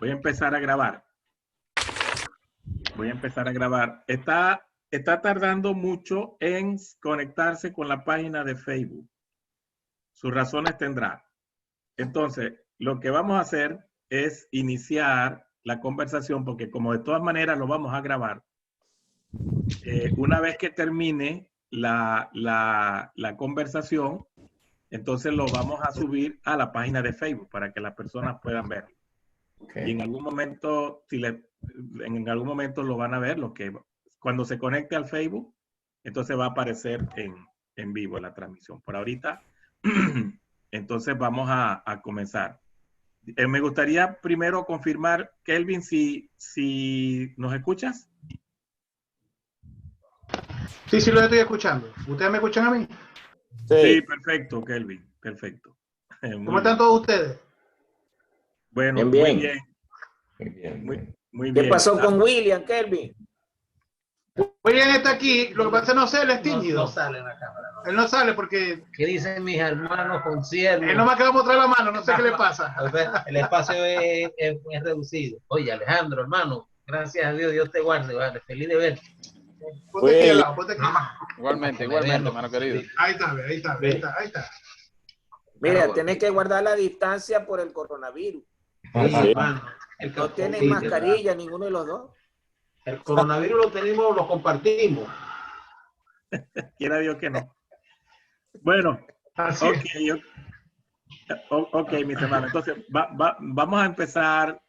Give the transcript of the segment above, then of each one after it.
Voy a empezar a grabar. Voy a empezar a grabar. Está tardando mucho en conectarse con la página de Facebook. Sus razones tendrá. Entonces, lo que vamos a hacer es iniciar la conversación, porque como de todas maneras lo vamos a grabar, una vez que termine la conversación, entonces lo vamos a subir a la página de Facebook para que las personas puedan verlo. Okay. Y en algún momento, en algún momento lo van a ver, cuando se conecte al Facebook, entonces va a aparecer en vivo la transmisión. Por ahorita, entonces vamos a comenzar. Me gustaría primero confirmar, Kelvin, si nos escuchas. Sí, lo estoy escuchando. ¿Ustedes me escuchan a mí? Sí, perfecto, Kelvin, perfecto. ¿Cómo están todos ustedes? Bueno, bien. Muy bien. Muy ¿Qué bien. pasó con William, Kelvin? William está aquí, lo que pasa es que no sé, él es tímido. No sale en la cámara. No. Él no sale porque... ¿Qué dicen mis hermanos conciertos? Él no me acaba de mostrar la mano, no sé qué le pasa. El espacio es reducido. Oye, Alejandro, hermano, gracias a Dios, Dios te guarde, vale, feliz de verte. Ponte aquí al lado, ponte aquí. Igualmente, hermano querido. Ahí está. Mira, tenés que guardar la distancia por el coronavirus. Sí, hermano. No tienen mascarilla, ninguno de los dos. El coronavirus lo tenemos, lo compartimos. Quiera Dios que no. Bueno, ok, mis hermanos. Entonces, vamos a empezar,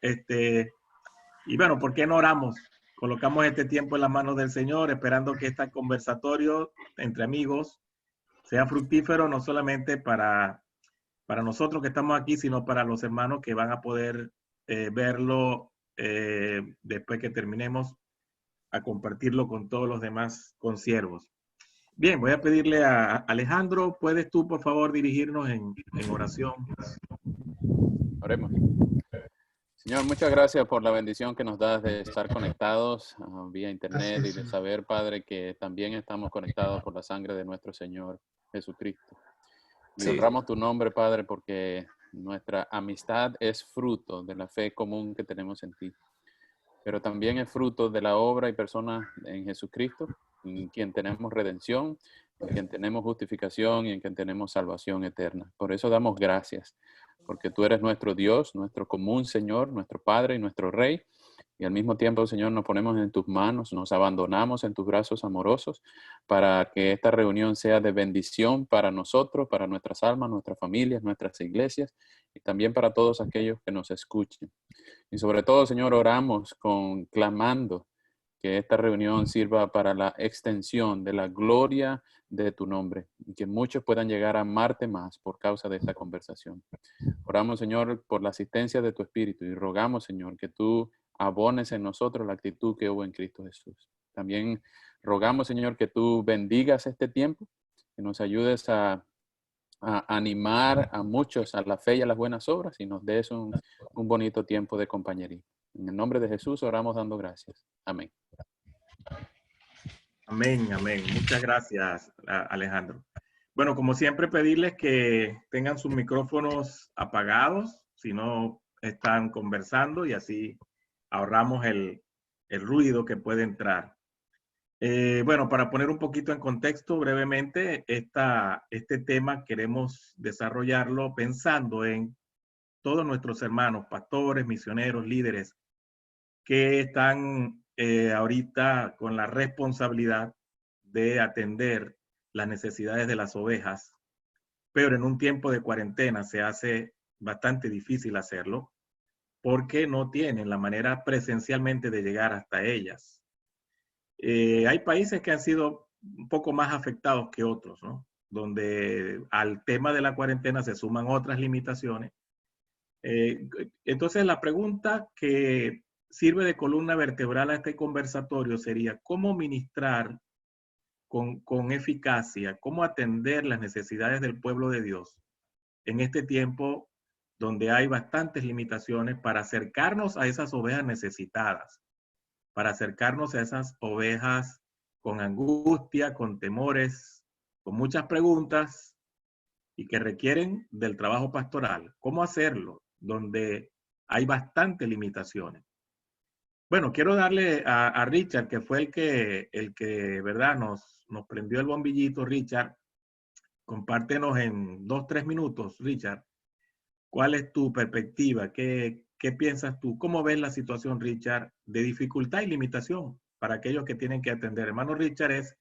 y bueno, ¿por qué no oramos? Colocamos este tiempo en las manos del Señor, esperando que este conversatorio entre amigos sea fructífero, no solamente para nosotros que estamos aquí, sino para los hermanos que van a poder verlo después que terminemos, a compartirlo con todos los demás consiervos. Bien, voy a pedirle a Alejandro, ¿puedes tú, por favor, dirigirnos en oración? Oremos. Señor, muchas gracias por la bendición que nos das de estar conectados vía internet y de saber, Padre, que también estamos conectados por la sangre de nuestro Señor Jesucristo. Y honramos tu nombre, Padre, porque nuestra amistad es fruto de la fe común que tenemos en ti, pero también es fruto de la obra y persona en Jesucristo, en quien tenemos redención, en quien tenemos justificación y en quien tenemos salvación eterna. Por eso damos gracias, porque tú eres nuestro Dios, nuestro común Señor, nuestro Padre y nuestro Rey. Y al mismo tiempo, Señor, nos ponemos en tus manos, nos abandonamos en tus brazos amorosos para que esta reunión sea de bendición para nosotros, para nuestras almas, nuestras familias, nuestras iglesias y también para todos aquellos que nos escuchen. Y sobre todo, Señor, oramos clamando que esta reunión sirva para la extensión de la gloria de tu nombre y que muchos puedan llegar a amarte más por causa de esta conversación. Oramos, Señor, por la asistencia de tu Espíritu y rogamos, Señor, que tú abones en nosotros la actitud que hubo en Cristo Jesús. También rogamos, Señor, que tú bendigas este tiempo, que nos ayudes a animar a muchos a la fe y a las buenas obras y nos des un bonito tiempo de compañerismo. En el nombre de Jesús oramos dando gracias. Amén. Amén, amén. Muchas gracias, Alejandro. Bueno, como siempre, pedirles que tengan sus micrófonos apagados, si no están conversando, y así ahorramos el ruido que puede entrar. Bueno, para poner un poquito en contexto brevemente, este tema queremos desarrollarlo pensando en todos nuestros hermanos, pastores, misioneros, líderes, que están ahorita con la responsabilidad de atender las necesidades de las ovejas, pero en un tiempo de cuarentena se hace bastante difícil hacerlo porque no tienen la manera presencialmente de llegar hasta ellas. Hay países que han sido un poco más afectados que otros, ¿no? Donde al tema de la cuarentena se suman otras limitaciones. Entonces la pregunta que sirve de columna vertebral a este conversatorio sería ¿cómo ministrar con eficacia, cómo atender las necesidades del pueblo de Dios en este tiempo donde hay bastantes limitaciones para acercarnos a esas ovejas necesitadas, para acercarnos a esas ovejas con angustia, con temores, con muchas preguntas y que requieren del trabajo pastoral? ¿Cómo hacerlo? Donde hay bastantes limitaciones. Bueno, quiero darle a Richard, que fue el que ¿verdad? Nos prendió el bombillito. Richard, compártenos en 2-3 minutos, Richard, ¿cuál es tu perspectiva? ¿Qué piensas tú? ¿Cómo ves la situación, Richard, de dificultad y limitación para aquellos que tienen que atender? Hermano Richard es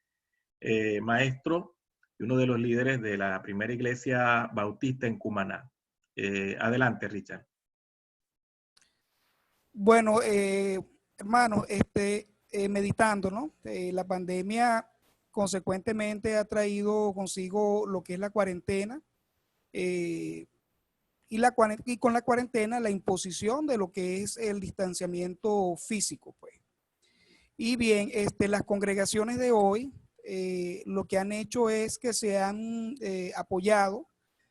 maestro y uno de los líderes de la primera iglesia bautista en Cumaná. Adelante, Richard. Bueno, hermano, meditando, ¿no? La pandemia consecuentemente ha traído consigo lo que es la cuarentena, y con la cuarentena la imposición de lo que es el distanciamiento físico, pues. Y bien, las congregaciones de hoy lo que han hecho es que se han apoyado,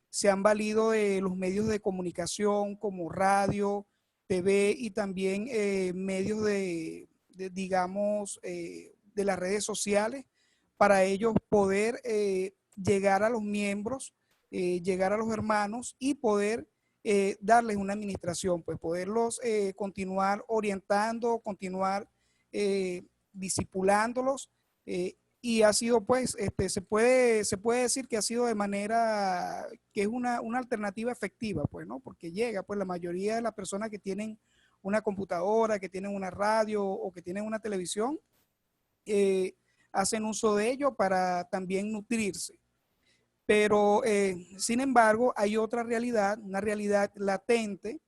se han valido de los medios de comunicación como radio, TV y también medios digamos, de las redes sociales para ellos poder llegar a los miembros, llegar a los hermanos y poder darles una administración, pues poderlos continuar orientando, continuar discipulándolos, y ha sido pues, se puede decir que ha sido de manera que es una alternativa efectiva, pues, ¿no? Porque llega, pues la mayoría de las personas que tienen una computadora, que tienen una radio o que tienen una televisión, hacen uso de ello para también nutrirse. Pero, sin embargo, hay otra realidad, una realidad latente,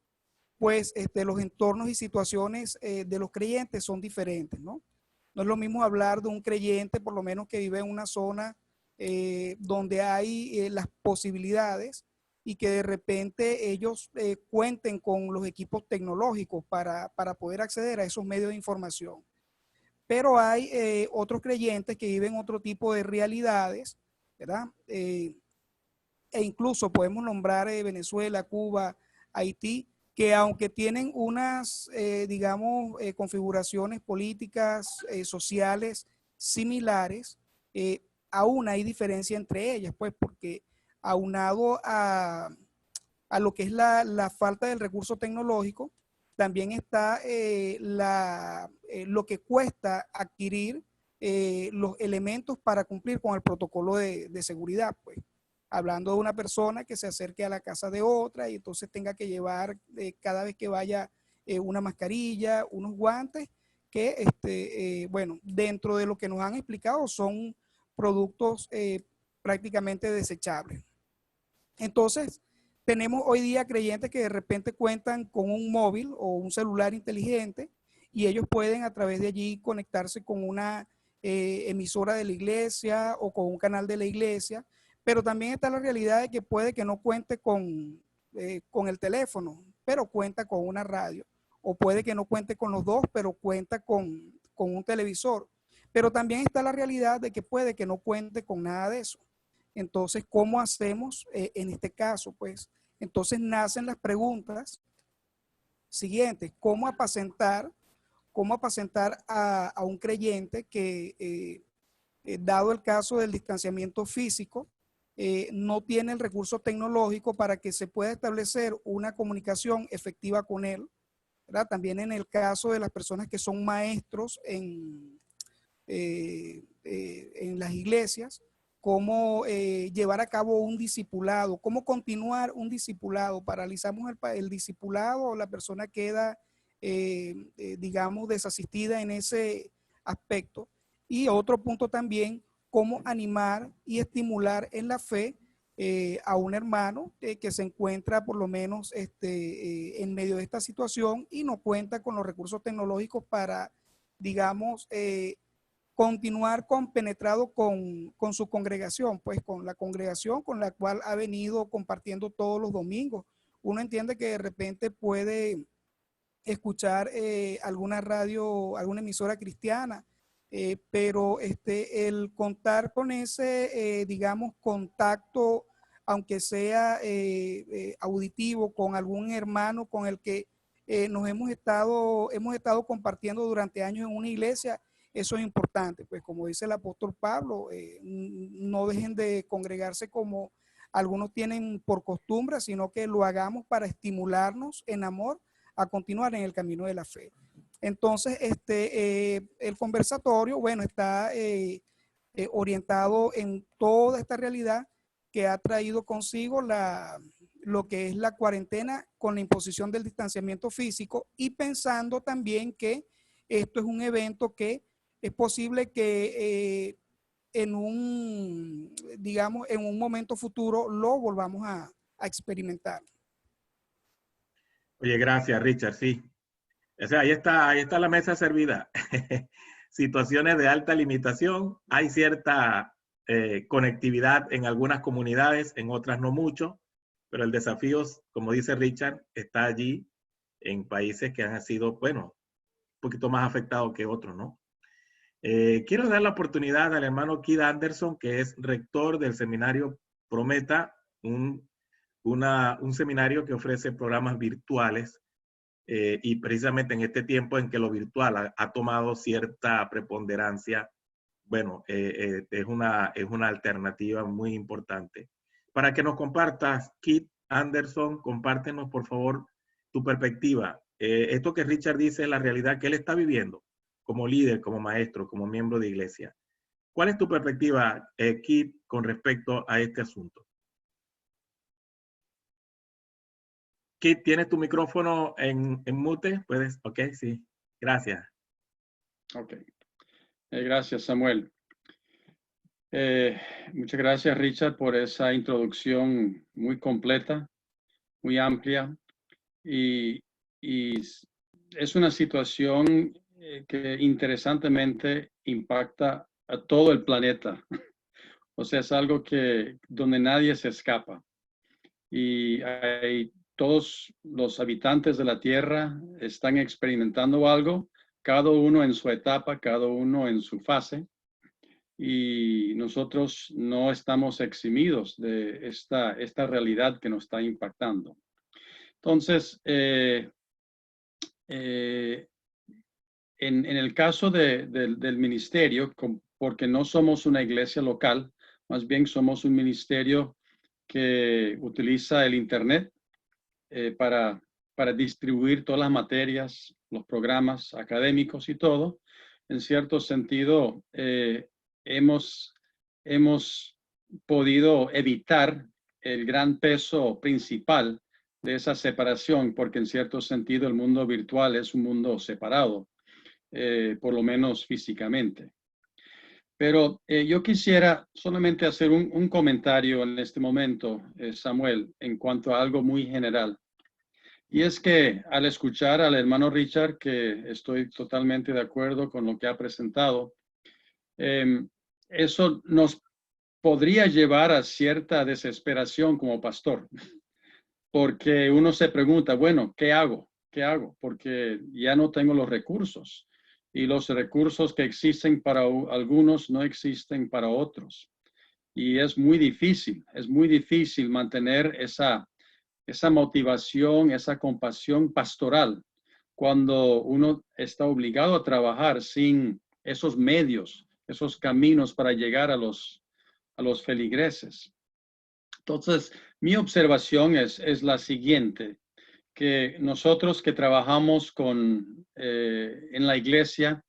pues los entornos y situaciones de los creyentes son diferentes, ¿no? No es lo mismo hablar de un creyente, por lo menos que vive en una zona donde hay las posibilidades y que de repente ellos cuenten con los equipos tecnológicos para poder acceder a esos medios de información. Pero hay otros creyentes que viven otro tipo de realidades, ¿verdad? E incluso podemos nombrar Venezuela, Cuba, Haití, que aunque tienen unas, digamos, configuraciones políticas, sociales similares, aún hay diferencia entre ellas, pues porque aunado a lo que es la falta del recurso tecnológico, también está lo que cuesta adquirir los elementos para cumplir con el protocolo de seguridad, pues. Hablando de una persona que se acerque a la casa de otra y entonces tenga que llevar cada vez que vaya una mascarilla, unos guantes, que bueno, dentro de lo que nos han explicado son productos prácticamente desechables. Entonces, tenemos hoy día creyentes que de repente cuentan con un móvil o un celular inteligente y ellos pueden a través de allí conectarse con una emisora de la iglesia o con un canal de la iglesia, pero también está la realidad de que puede que no cuente con el teléfono, pero cuenta con una radio, o puede que no cuente con los dos, pero cuenta con un televisor, pero también está la realidad de que puede que no cuente con nada de eso. Entonces, ¿cómo hacemos en este caso? Pues, entonces nacen las preguntas siguientes. ¿Cómo apacentar a un creyente que, dado el caso del distanciamiento físico, no tiene el recurso tecnológico para que se pueda establecer una comunicación efectiva con él, ¿verdad? También en el caso de las personas que son maestros en las iglesias, cómo llevar a cabo un discipulado, cómo continuar un discipulado. Paralizamos el discipulado, la persona queda, digamos, desasistida en ese aspecto. Y otro punto también, cómo animar y estimular en la fe a un hermano que se encuentra por lo menos en medio de esta situación y no cuenta con los recursos tecnológicos para, digamos, continuar compenetrado con su congregación, pues con la congregación con la cual ha venido compartiendo todos los domingos. Uno entiende que de repente puede escuchar alguna radio, alguna emisora cristiana, pero el contar con ese, digamos, contacto, aunque sea auditivo, con algún hermano con el que hemos estado compartiendo durante años en una iglesia, eso es importante. Pues como dice el apóstol Pablo, no dejen de congregarse como algunos tienen por costumbre, sino que lo hagamos para estimularnos en amor a continuar en el camino de la fe. Entonces, el conversatorio, bueno, está orientado en toda esta realidad que ha traído consigo lo que es la cuarentena con la imposición del distanciamiento físico, y pensando también que esto es un evento que es posible que digamos, en un momento futuro lo volvamos a experimentar. Oye, gracias, Richard. Sí. O sea, ahí está la mesa servida. Situaciones de alta limitación. Hay cierta conectividad en algunas comunidades, en otras no mucho, pero el desafío, como dice Richard, está allí en países que han sido, bueno, un poquito más afectados que otros, ¿no? Quiero dar la oportunidad al hermano Keith Anderson, que es rector del seminario Prometa, un seminario que ofrece programas virtuales, y precisamente en este tiempo en que lo virtual ha tomado cierta preponderancia, bueno, es una alternativa muy importante. Para que nos compartas, Keith Anderson, compártenos por favor tu perspectiva. Esto que Richard dice es la realidad que él está viviendo como líder, como maestro, como miembro de iglesia. ¿Cuál es tu perspectiva, Keith, con respecto a este asunto? Keith, ¿tienes tu micrófono en mute? ¿Puedes? Ok, sí. Gracias. Ok. Gracias, Samuel. Muchas gracias, Richard, por esa introducción muy completa, muy amplia. Y es una situación que interesantemente impacta a todo el planeta. O sea, es algo donde nadie se escapa. Y todos los habitantes de la Tierra están experimentando algo, cada uno en su etapa, cada uno en su fase. Y nosotros no estamos eximidos de esta realidad que nos está impactando. Entonces, en el caso del ministerio, porque no somos una iglesia local, más bien somos un ministerio que utiliza el Internet para distribuir todas las materias, los programas académicos y todo. En cierto sentido, hemos podido evitar el gran peso principal de esa separación, porque en cierto sentido el mundo virtual es un mundo separado, por lo menos físicamente. Pero yo quisiera solamente hacer un comentario en este momento, Samuel, en cuanto a algo muy general. Y es que al escuchar al hermano Richard, que estoy totalmente de acuerdo con lo que ha presentado, eso nos podría llevar a cierta desesperación como pastor, porque uno se pregunta, bueno, ¿qué hago? ¿Qué hago? Porque ya no tengo los recursos, y los recursos que existen para algunos no existen para otros. Y es muy difícil mantener esa motivación, esa compasión pastoral, cuando uno está obligado a trabajar sin esos medios, esos caminos para llegar a los feligreses. Entonces, mi observación es la siguiente, que nosotros que trabajamos en la iglesia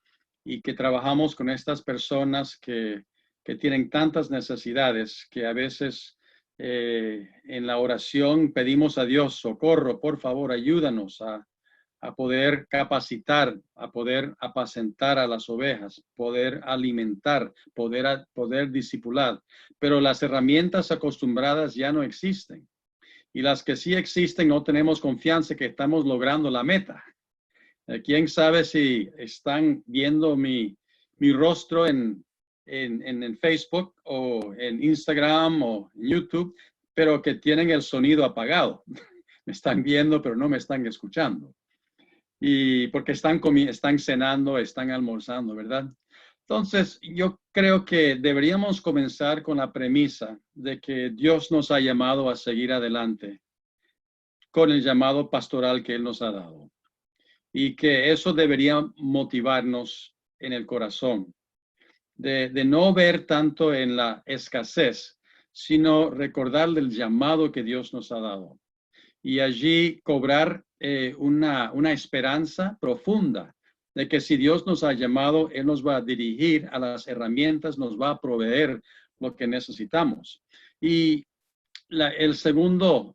y que trabajamos con estas personas que tienen tantas necesidades, que a veces en la oración pedimos a Dios, socorro, por favor, ayúdanos a poder capacitar, a poder apacentar a las ovejas, poder alimentar, poder discipular. Pero las herramientas acostumbradas ya no existen. Y las que sí existen, no tenemos confianza que estamos logrando la meta. ¿Quién sabe si están viendo mi rostro en Facebook o en Instagram o en YouTube, pero que tienen el sonido apagado? Me están viendo, pero no me están escuchando. Y porque están cenando, están almorzando, ¿verdad? Entonces, yo creo que deberíamos comenzar con la premisa de que Dios nos ha llamado a seguir adelante con el llamado pastoral que Él nos ha dado. Y que eso debería motivarnos en el corazón, de no ver tanto en la escasez, sino recordar del llamado que Dios nos ha dado. Y allí cobrar una esperanza profunda de que si Dios nos ha llamado, Él nos va a dirigir a las herramientas, nos va a proveer lo que necesitamos. Y la segunda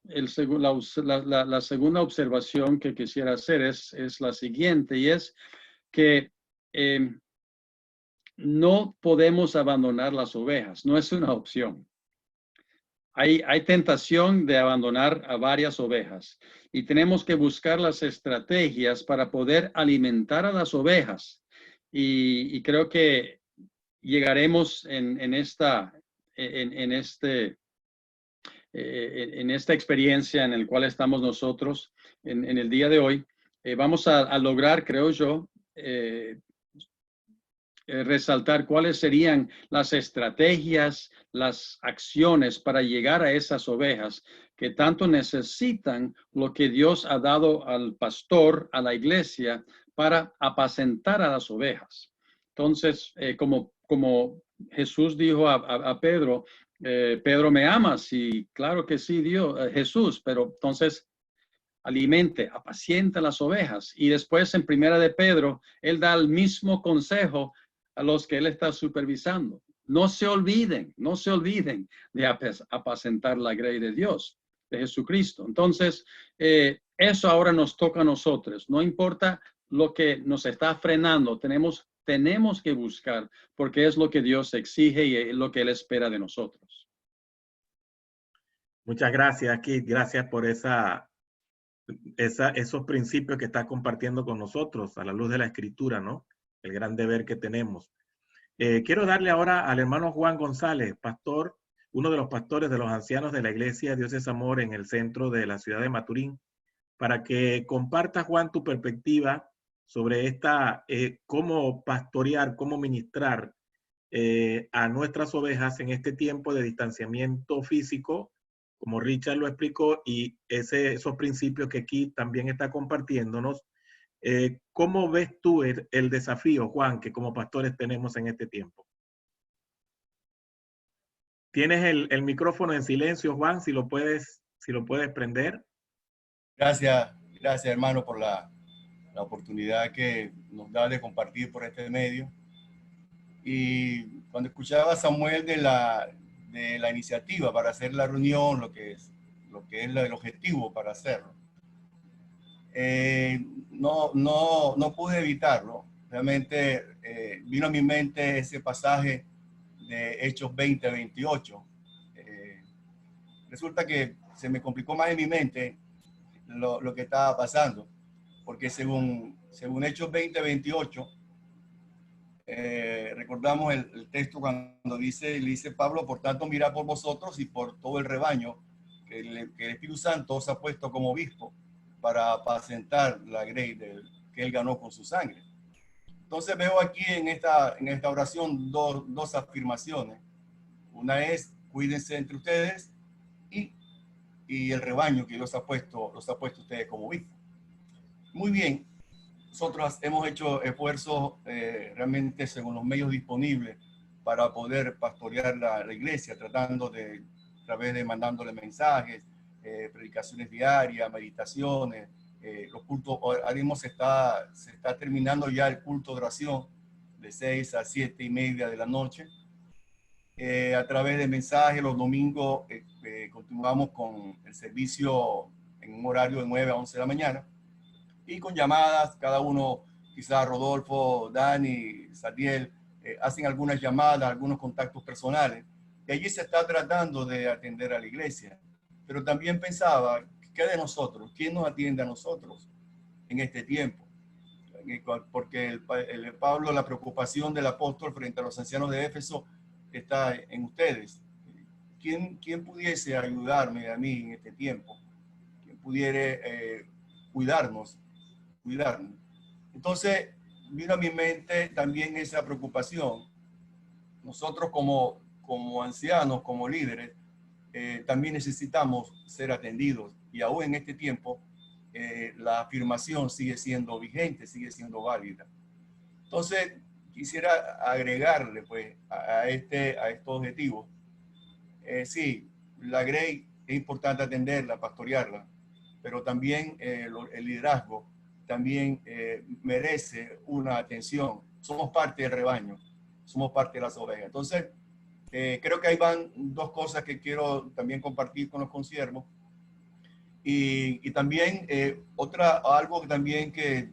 observación que quisiera hacer es la siguiente, y es que no podemos abandonar las ovejas, no es una opción. Hay tentación de abandonar a varias ovejas y tenemos que buscar las estrategias para poder alimentar a las ovejas. Y creo que llegaremos en esta experiencia en la cual estamos nosotros en el día de hoy. Vamos a lograr, creo yo, resaltar cuáles serían las estrategias, las acciones para llegar a esas ovejas que tanto necesitan lo que Dios ha dado al pastor, a la iglesia, para apacentar a las ovejas. Entonces, como Jesús dijo a Pedro, Pedro, ¿me amas? Y claro que sí, Jesús, pero entonces alimente, apacienta las ovejas. Y después en Primera de Pedro, él da el mismo consejo a los que él está supervisando. No se olviden de apacentar la grey de Dios, de Jesucristo. Entonces, eso ahora nos toca a nosotros. No importa lo que nos está frenando, tenemos que buscar, porque es lo que Dios exige y es lo que Él espera de nosotros. Muchas gracias, Keith. Gracias por esos principios que estás compartiendo con nosotros a la luz de la Escritura, ¿no? El gran deber que tenemos. Quiero darle ahora al hermano Juan González, pastor, uno de los pastores de los ancianos de la iglesia Dios es Amor en el centro de la ciudad de Maturín, para que comparta, Juan, tu perspectiva sobre cómo pastorear, cómo ministrar a nuestras ovejas en este tiempo de distanciamiento físico, como Richard lo explicó, y esos principios que aquí también está compartiéndonos. ¿Cómo ves tú el desafío, Juan, que como pastores tenemos en este tiempo? Tienes el micrófono en silencio, Juan, si lo puedes prender. Gracias, hermano, por la oportunidad que nos da de compartir por este medio. Y cuando escuchaba a Samuel de la iniciativa para hacer la reunión, lo que es el objetivo para hacerlo, no pude evitarlo. Realmente vino a mi mente ese pasaje de Hechos 20-28. Resulta que se me complicó más en mi mente lo que estaba pasando, porque según Hechos 20-28, recordamos el texto cuando le dice Pablo, por tanto mirad por vosotros y por todo el rebaño que el Espíritu Santo os ha puesto como obispo para apacentar la grey que él ganó con su sangre. Entonces veo aquí en esta oración dos afirmaciones. Una es, cuídense entre ustedes y el rebaño que los ha puesto ustedes como obispo. Muy bien, nosotros hemos hecho esfuerzos realmente según los medios disponibles para poder pastorear la iglesia, tratando a través de mandándole mensajes, predicaciones diarias, meditaciones, los cultos. Ahora mismo se está terminando ya el culto de oración de 6 a 7:30 de la noche. A través de mensajes, los domingos continuamos con el servicio en un horario de 9 a 11 de la mañana y con llamadas, cada uno, quizás Rodolfo, Dani, Sadiel, hacen algunas llamadas, algunos contactos personales y allí se está tratando de atender a la iglesia. Pero también pensaba, ¿qué de nosotros? ¿Quién nos atiende a nosotros en este tiempo? Porque Pablo, la preocupación del apóstol frente a los ancianos de Éfeso está en ustedes. ¿Quién pudiese ayudarme a mí en este tiempo? ¿Quién pudiera cuidarnos? Entonces, vino a mi mente también esa preocupación. Nosotros como ancianos, como líderes, también necesitamos ser atendidos. Y aún en este tiempo, la afirmación sigue siendo vigente, sigue siendo válida. Entonces, quisiera agregarle pues a estos objetivos. Sí, la grey es importante atenderla, pastorearla, pero también el liderazgo también merece una atención. Somos parte del rebaño, somos parte de las ovejas. Entonces, creo que ahí van dos cosas que quiero también compartir con los consiervos. Y también algo también que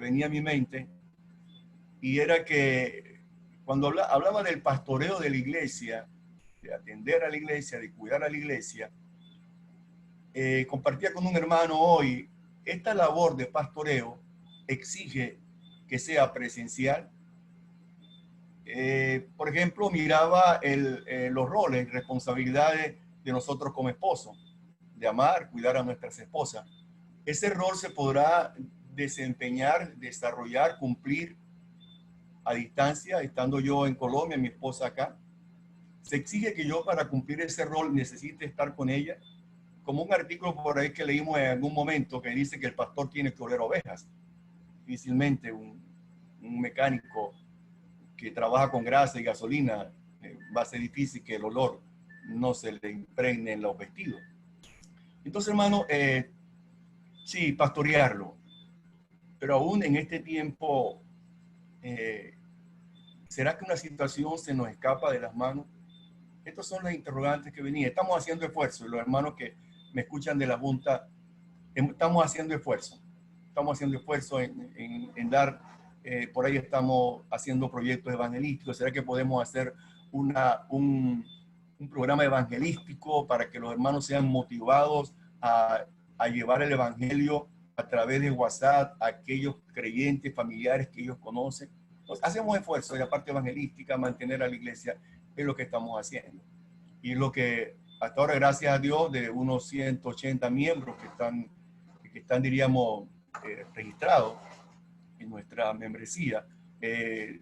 venía a mi mente, y era que cuando hablaba del pastoreo de la iglesia, de atender a la iglesia, de cuidar a la iglesia, compartía con un hermano hoy, esta labor de pastoreo exige que sea presencial. Por ejemplo, miraba los roles, responsabilidades de nosotros como esposos, de amar, cuidar a nuestras esposas. Ese rol se podrá desempeñar, desarrollar, cumplir a distancia, estando yo en Colombia, mi esposa acá. Se exige que yo para cumplir ese rol necesite estar con ella, como un artículo por ahí que leímos en algún momento que dice que el pastor tiene que oler ovejas. Difícilmente un mecánico que trabaja con grasa y gasolina va a ser difícil que el olor no se le impregne en los vestidos. Entonces, hermano, sí, pastorearlo, pero aún en este tiempo, ¿será que una situación se nos escapa de las manos? Estas son las interrogantes que venían. Estamos haciendo esfuerzo, los hermanos que me escuchan de la Junta, estamos haciendo esfuerzo. Estamos haciendo esfuerzo en dar, por ahí estamos haciendo proyectos evangelísticos. ¿Será que podemos hacer un programa evangelístico para que los hermanos sean motivados a llevar el evangelio a través de WhatsApp a aquellos creyentes, familiares que ellos conocen? Entonces, hacemos esfuerzo de la parte evangelística, mantener a la iglesia, es lo que estamos haciendo. Y lo que hasta ahora, gracias a Dios, de unos 180 miembros que están diríamos, registrados en nuestra membresía, hay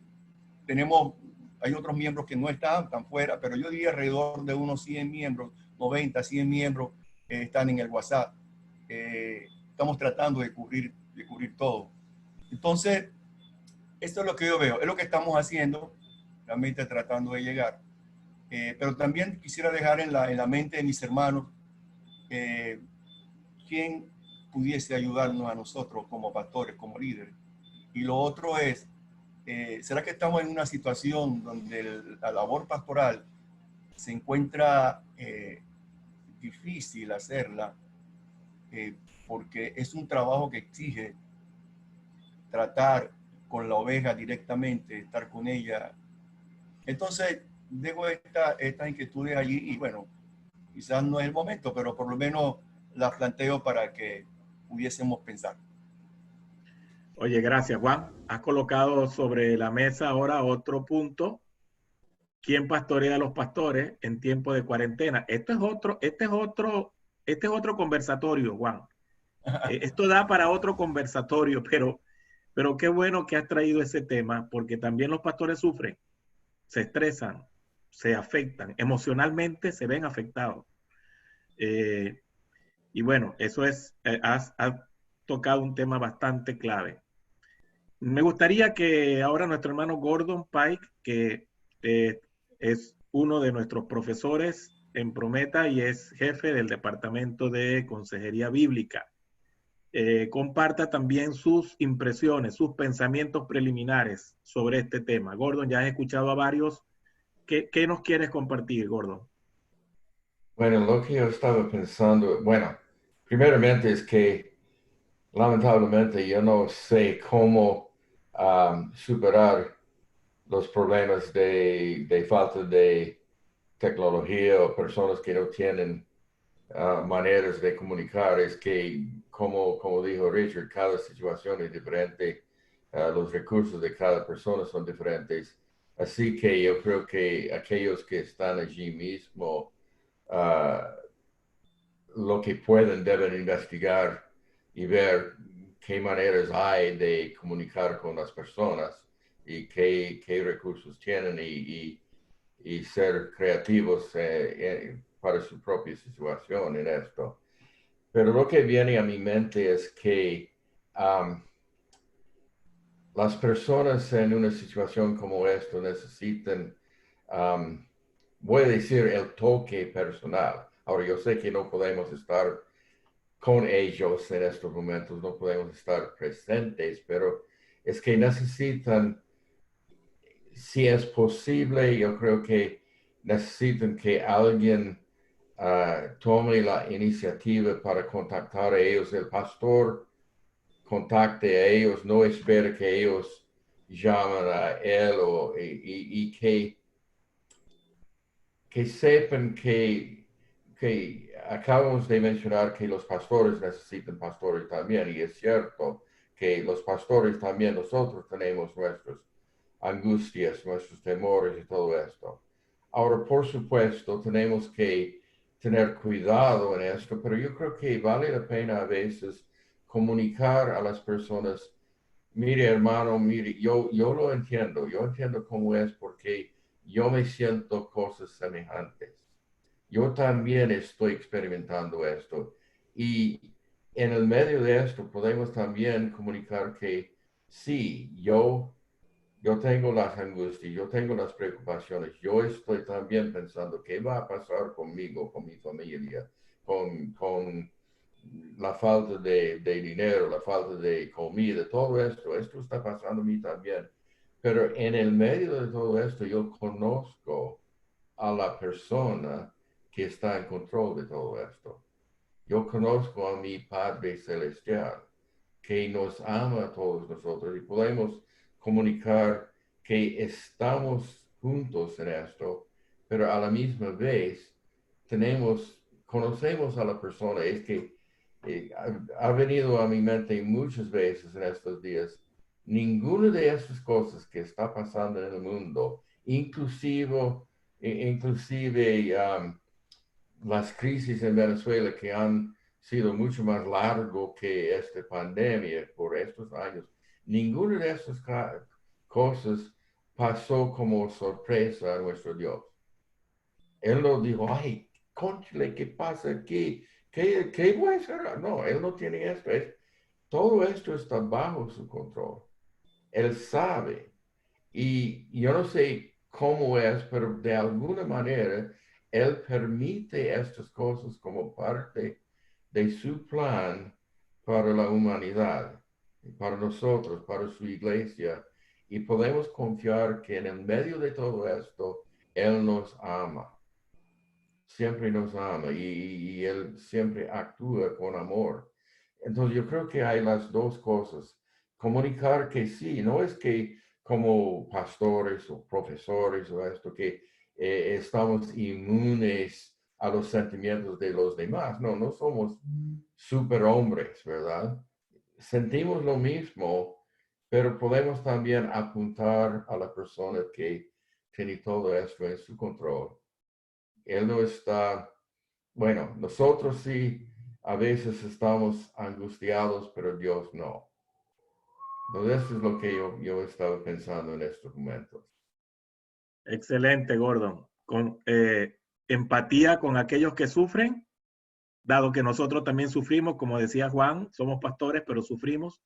otros miembros que no están fuera, pero yo diría alrededor de unos 100 miembros, 90, 100 miembros están en el WhatsApp. Estamos tratando de cubrir todo. Entonces, esto es lo que yo veo, es lo que estamos haciendo, realmente tratando de llegar. Pero también quisiera dejar en la mente de mis hermanos quién pudiese ayudarnos a nosotros como pastores, como líderes. Y lo otro es, ¿será que estamos en una situación donde la labor pastoral se encuentra difícil hacerla porque es un trabajo que exige tratar con la oveja directamente, estar con ella? Entonces, dejo estas inquietudes allí y bueno, quizás no es el momento, pero por lo menos las planteo para que pudiésemos pensar. Oye, gracias, Juan. Has colocado sobre la mesa ahora otro punto. ¿Quién pastorea a los pastores en tiempo de cuarentena? Este es otro conversatorio, Juan. Esto da para otro conversatorio, pero qué bueno que has traído ese tema, porque también los pastores sufren, se estresan, se afectan, emocionalmente se ven afectados. Y bueno, eso es, has tocado un tema bastante clave. Me gustaría que ahora nuestro hermano Gordon Pike, que es uno de nuestros profesores en Prometa y es jefe del Departamento de Consejería Bíblica, comparta también sus impresiones, sus pensamientos preliminares sobre este tema. Gordon, ya has escuchado a varios. ¿Qué nos quieres compartir, Gordon? Bueno, lo que yo estaba pensando, bueno, primeramente es que lamentablemente yo no sé cómo superar los problemas de falta de tecnología o personas que no tienen maneras de comunicar. Es que, como dijo Richard, cada situación es diferente, los recursos de cada persona son diferentes. Así que yo creo que aquellos que están allí mismo, lo que pueden, deben investigar y ver qué maneras hay de comunicar con las personas y qué recursos tienen y ser creativos para su propia situación en esto. Pero lo que viene a mi mente es que las personas en una situación como esta necesitan, voy a decir, el toque personal. Ahora, yo sé que no podemos estar con ellos en estos momentos, no podemos estar presentes, pero es que necesitan, si es posible, yo creo que necesitan que alguien tome la iniciativa para contactar a ellos. El pastor contacte a ellos, no espere que ellos llamen a él y que sepan que acabamos de mencionar que los pastores necesitan pastores también, y es cierto que los pastores también, nosotros tenemos nuestras angustias, nuestros temores y todo esto. Ahora, por supuesto, tenemos que tener cuidado en esto, pero yo creo que vale la pena a veces comunicar a las personas, mire hermano, mire, yo lo entiendo, yo entiendo cómo es porque yo me siento cosas semejantes. Yo también estoy experimentando esto. Y en el medio de esto podemos también comunicar que sí, yo tengo las angustias, yo tengo las preocupaciones, yo estoy también pensando qué va a pasar conmigo, con mi familia, con la falta de dinero, la falta de comida, todo esto está pasando a mí también. Pero en el medio de todo esto yo conozco a la persona que está en control de todo esto. Yo conozco a mi Padre Celestial, que nos ama a todos nosotros y podemos comunicar que estamos juntos en esto, pero a la misma vez conocemos a la persona. Es que ha venido a mi mente muchas veces en estos días, ninguna de estas cosas que está pasando en el mundo, inclusive las crisis en Venezuela que han sido mucho más largo que esta pandemia por estos años, ninguna de estas cosas pasó como sorpresa a nuestro Dios. Él no dijo, ay, cónchale, ¿qué pasa aquí? ¿Qué voy a hacer? No, él no tiene esto. Todo esto está bajo su control. Él sabe. Y yo no sé cómo es, pero de alguna manera él permite estas cosas como parte de su plan para la humanidad, para nosotros, para su iglesia. Y podemos confiar que en el medio de todo esto, Él nos ama. Siempre nos ama y Él siempre actúa con amor. Entonces yo creo que hay las dos cosas. Comunicar que sí, no es que como pastores o profesores o esto que estamos inmunes a los sentimientos de los demás. No, no somos superhombres, ¿verdad? Sentimos lo mismo, pero podemos también apuntar a la persona que tiene todo esto en su control. Él no está, bueno, nosotros sí a veces estamos angustiados, pero Dios no. Entonces eso es lo que yo he estado pensando en estos momentos. Excelente, Gordon. Con empatía con aquellos que sufren, dado que nosotros también sufrimos, como decía Juan, somos pastores, pero sufrimos,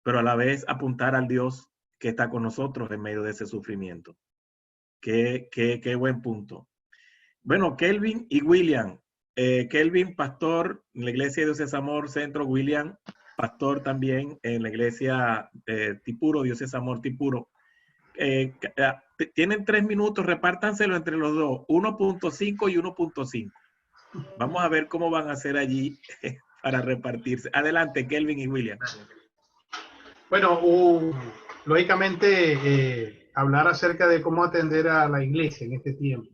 pero a la vez apuntar al Dios que está con nosotros en medio de ese sufrimiento. Qué buen punto. Bueno, Kelvin y William. Kelvin, pastor en la iglesia de Dios es Amor Centro. William, pastor también en la iglesia Tipuro, Dios es Amor Tipuro. Tienen 3 minutos, repártanselo entre los dos, 1.5 y 1.5. Vamos a ver cómo van a hacer allí para repartirse. Adelante, Kelvin y William. Bueno, lógicamente, hablar acerca de cómo atender a la iglesia en este tiempo.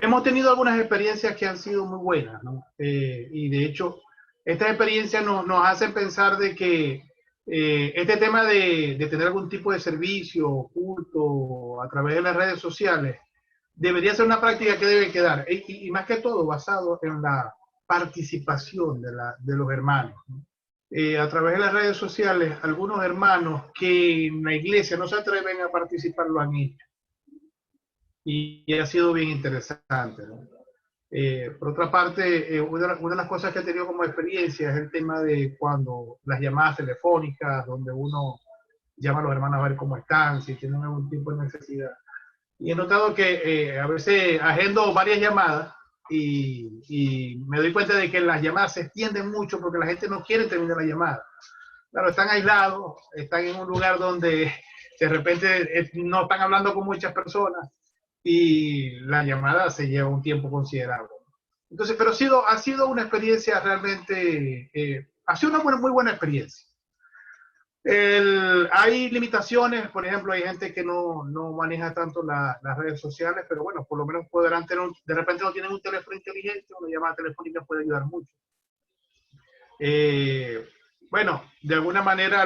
Hemos tenido algunas experiencias que han sido muy buenas, ¿no? Y de hecho, estas experiencias nos hacen pensar de que este tema de tener algún tipo de servicio, culto, a través de las redes sociales, debería ser una práctica que debe quedar, y más que todo basado en la participación de los hermanos, ¿no? A través de las redes sociales, algunos hermanos que en la iglesia no se atreven a participar lo han hecho. Y ha sido bien interesante, ¿no? Por otra parte, una de las cosas que he tenido como experiencia es el tema de cuando las llamadas telefónicas, donde uno llama a los hermanos a ver cómo están, si tienen algún tipo de necesidad. Y he notado que a veces agendo varias llamadas y me doy cuenta de que las llamadas se extienden mucho porque la gente no quiere terminar la llamada. Claro, están aislados, están en un lugar donde de repente no están hablando con muchas personas y la llamada se lleva un tiempo considerable. Entonces, pero ha sido una experiencia realmente, ha sido una muy buena experiencia. Hay limitaciones, por ejemplo, hay gente que no maneja tanto las redes sociales, pero bueno, por lo menos podrán tener, de repente no tienen un teléfono inteligente, una llamada telefónica puede ayudar mucho. Bueno, de alguna manera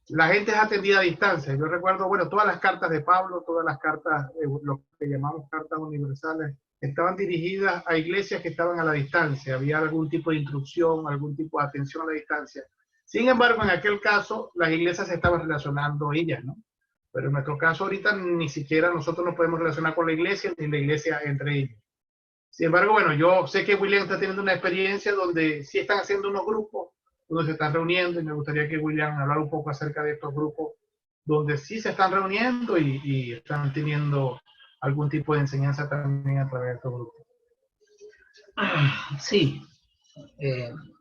la gente es atendida a distancia. Yo recuerdo, bueno, todas las cartas de Pablo, todas las cartas, lo que llamamos cartas universales, estaban dirigidas a iglesias que estaban a la distancia. Había algún tipo de instrucción, algún tipo de atención a la distancia. Sin embargo, en aquel caso, las iglesias se estaban relacionando ellas, ¿no? Pero en nuestro caso ahorita ni siquiera nosotros nos podemos relacionar con la iglesia, ni la iglesia entre ellos. Sin embargo, bueno, yo sé que William está teniendo una experiencia donde sí están haciendo unos grupos, donde se están reuniendo, y me gustaría que William hablara un poco acerca de estos grupos donde sí se están reuniendo y están teniendo algún tipo de enseñanza también a través de estos grupos. Sí,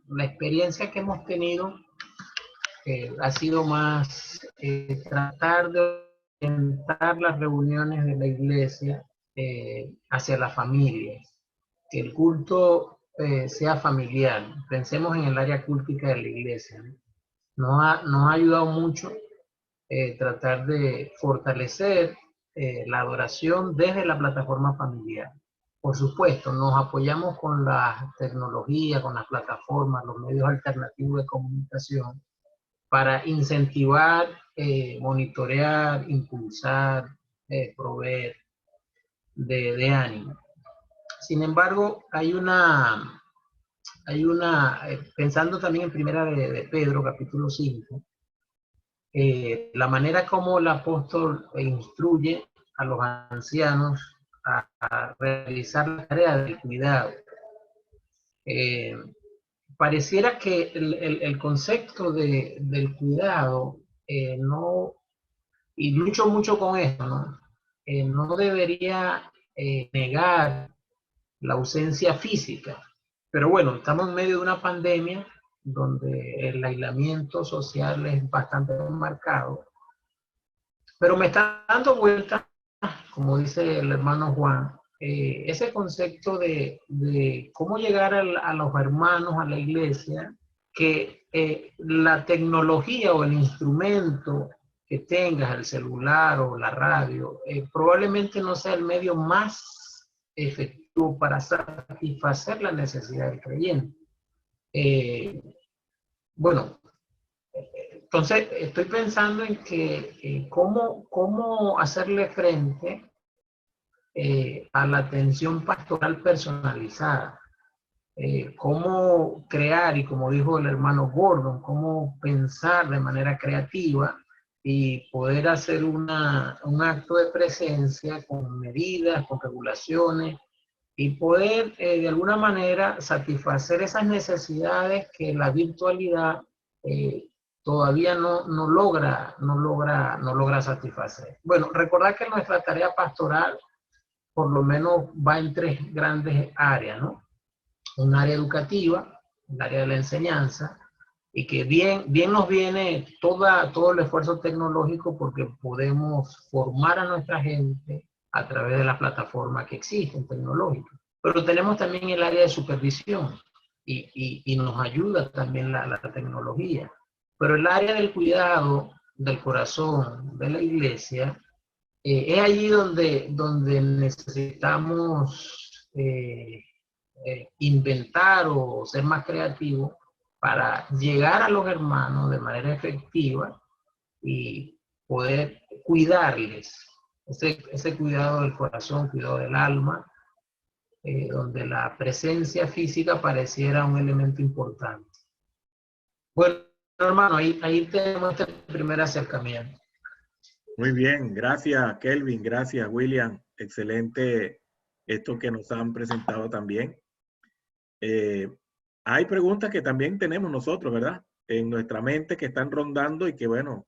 la experiencia que hemos tenido ha sido más tratar de orientar las reuniones de la iglesia hacia la familia, que el culto sea familiar. Pensemos en el área cultica de la iglesia. Nos ha ayudado mucho tratar de fortalecer la adoración desde la plataforma familiar. Por supuesto, nos apoyamos con la tecnología, con las plataformas, los medios alternativos de comunicación, para incentivar, monitorear, impulsar, proveer de ánimo. Sin embargo, pensando también en primera de Pedro, capítulo 5, la manera como el apóstol instruye a los ancianos a realizar la tarea del cuidado. Pareciera que el concepto del cuidado no, y mucho con esto, ¿no? No debería negar la ausencia física. Pero bueno, estamos en medio de una pandemia donde el aislamiento social es bastante marcado. Pero me está dando vuelta, como dice el hermano Juan, ese concepto de cómo llegar a los hermanos, a la iglesia, que la tecnología o el instrumento que tengas, el celular o la radio, probablemente no sea el medio más efectivo para satisfacer la necesidad del creyente. Bueno, entonces estoy pensando en que cómo hacerle frente a la atención pastoral personalizada. Cómo crear, y como dijo el hermano Gordon, cómo pensar de manera creativa y poder hacer un acto de presencia con medidas, con regulaciones, y poder de alguna manera satisfacer esas necesidades que la virtualidad todavía no logra satisfacer. Bueno, recordar que nuestra tarea pastoral por lo menos va en 3 grandes áreas, ¿no? Un área educativa, un área de la enseñanza, y que bien nos viene todo el esfuerzo tecnológico porque podemos formar a nuestra gente a través de las plataformas que existen tecnológicas. Pero tenemos también el área de supervisión y nos ayuda también la tecnología. Pero el área del cuidado del corazón de la iglesia es allí donde necesitamos inventar o ser más creativos para llegar a los hermanos de manera efectiva y poder cuidarles. Ese cuidado del corazón, cuidado del alma, donde la presencia física pareciera un elemento importante. Bueno, hermano, ahí tenemos este primer acercamiento. Muy bien, gracias Kelvin, gracias William. Excelente esto que nos han presentado también. Hay preguntas que también tenemos nosotros, ¿verdad? En nuestra mente que están rondando y que, bueno,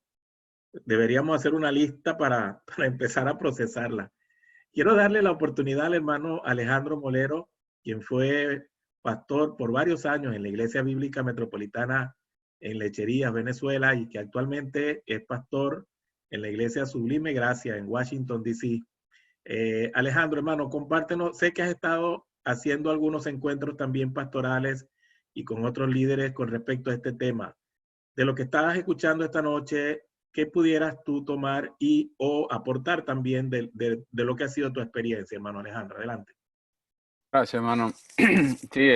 deberíamos hacer una lista para empezar a procesarla. Quiero darle la oportunidad al hermano Alejandro Molero, quien fue pastor por varios años en la Iglesia Bíblica Metropolitana en Lecherías, Venezuela, y que actualmente es pastor en la Iglesia Sublime Gracia en Washington, D.C. Alejandro, hermano, compártenos. Sé que has estado haciendo algunos encuentros también pastorales y con otros líderes con respecto a este tema. De lo que estabas escuchando esta noche, ¿qué pudieras tú tomar y o aportar también de lo que ha sido tu experiencia, hermano Alejandro? Adelante. Gracias, hermano. Sí,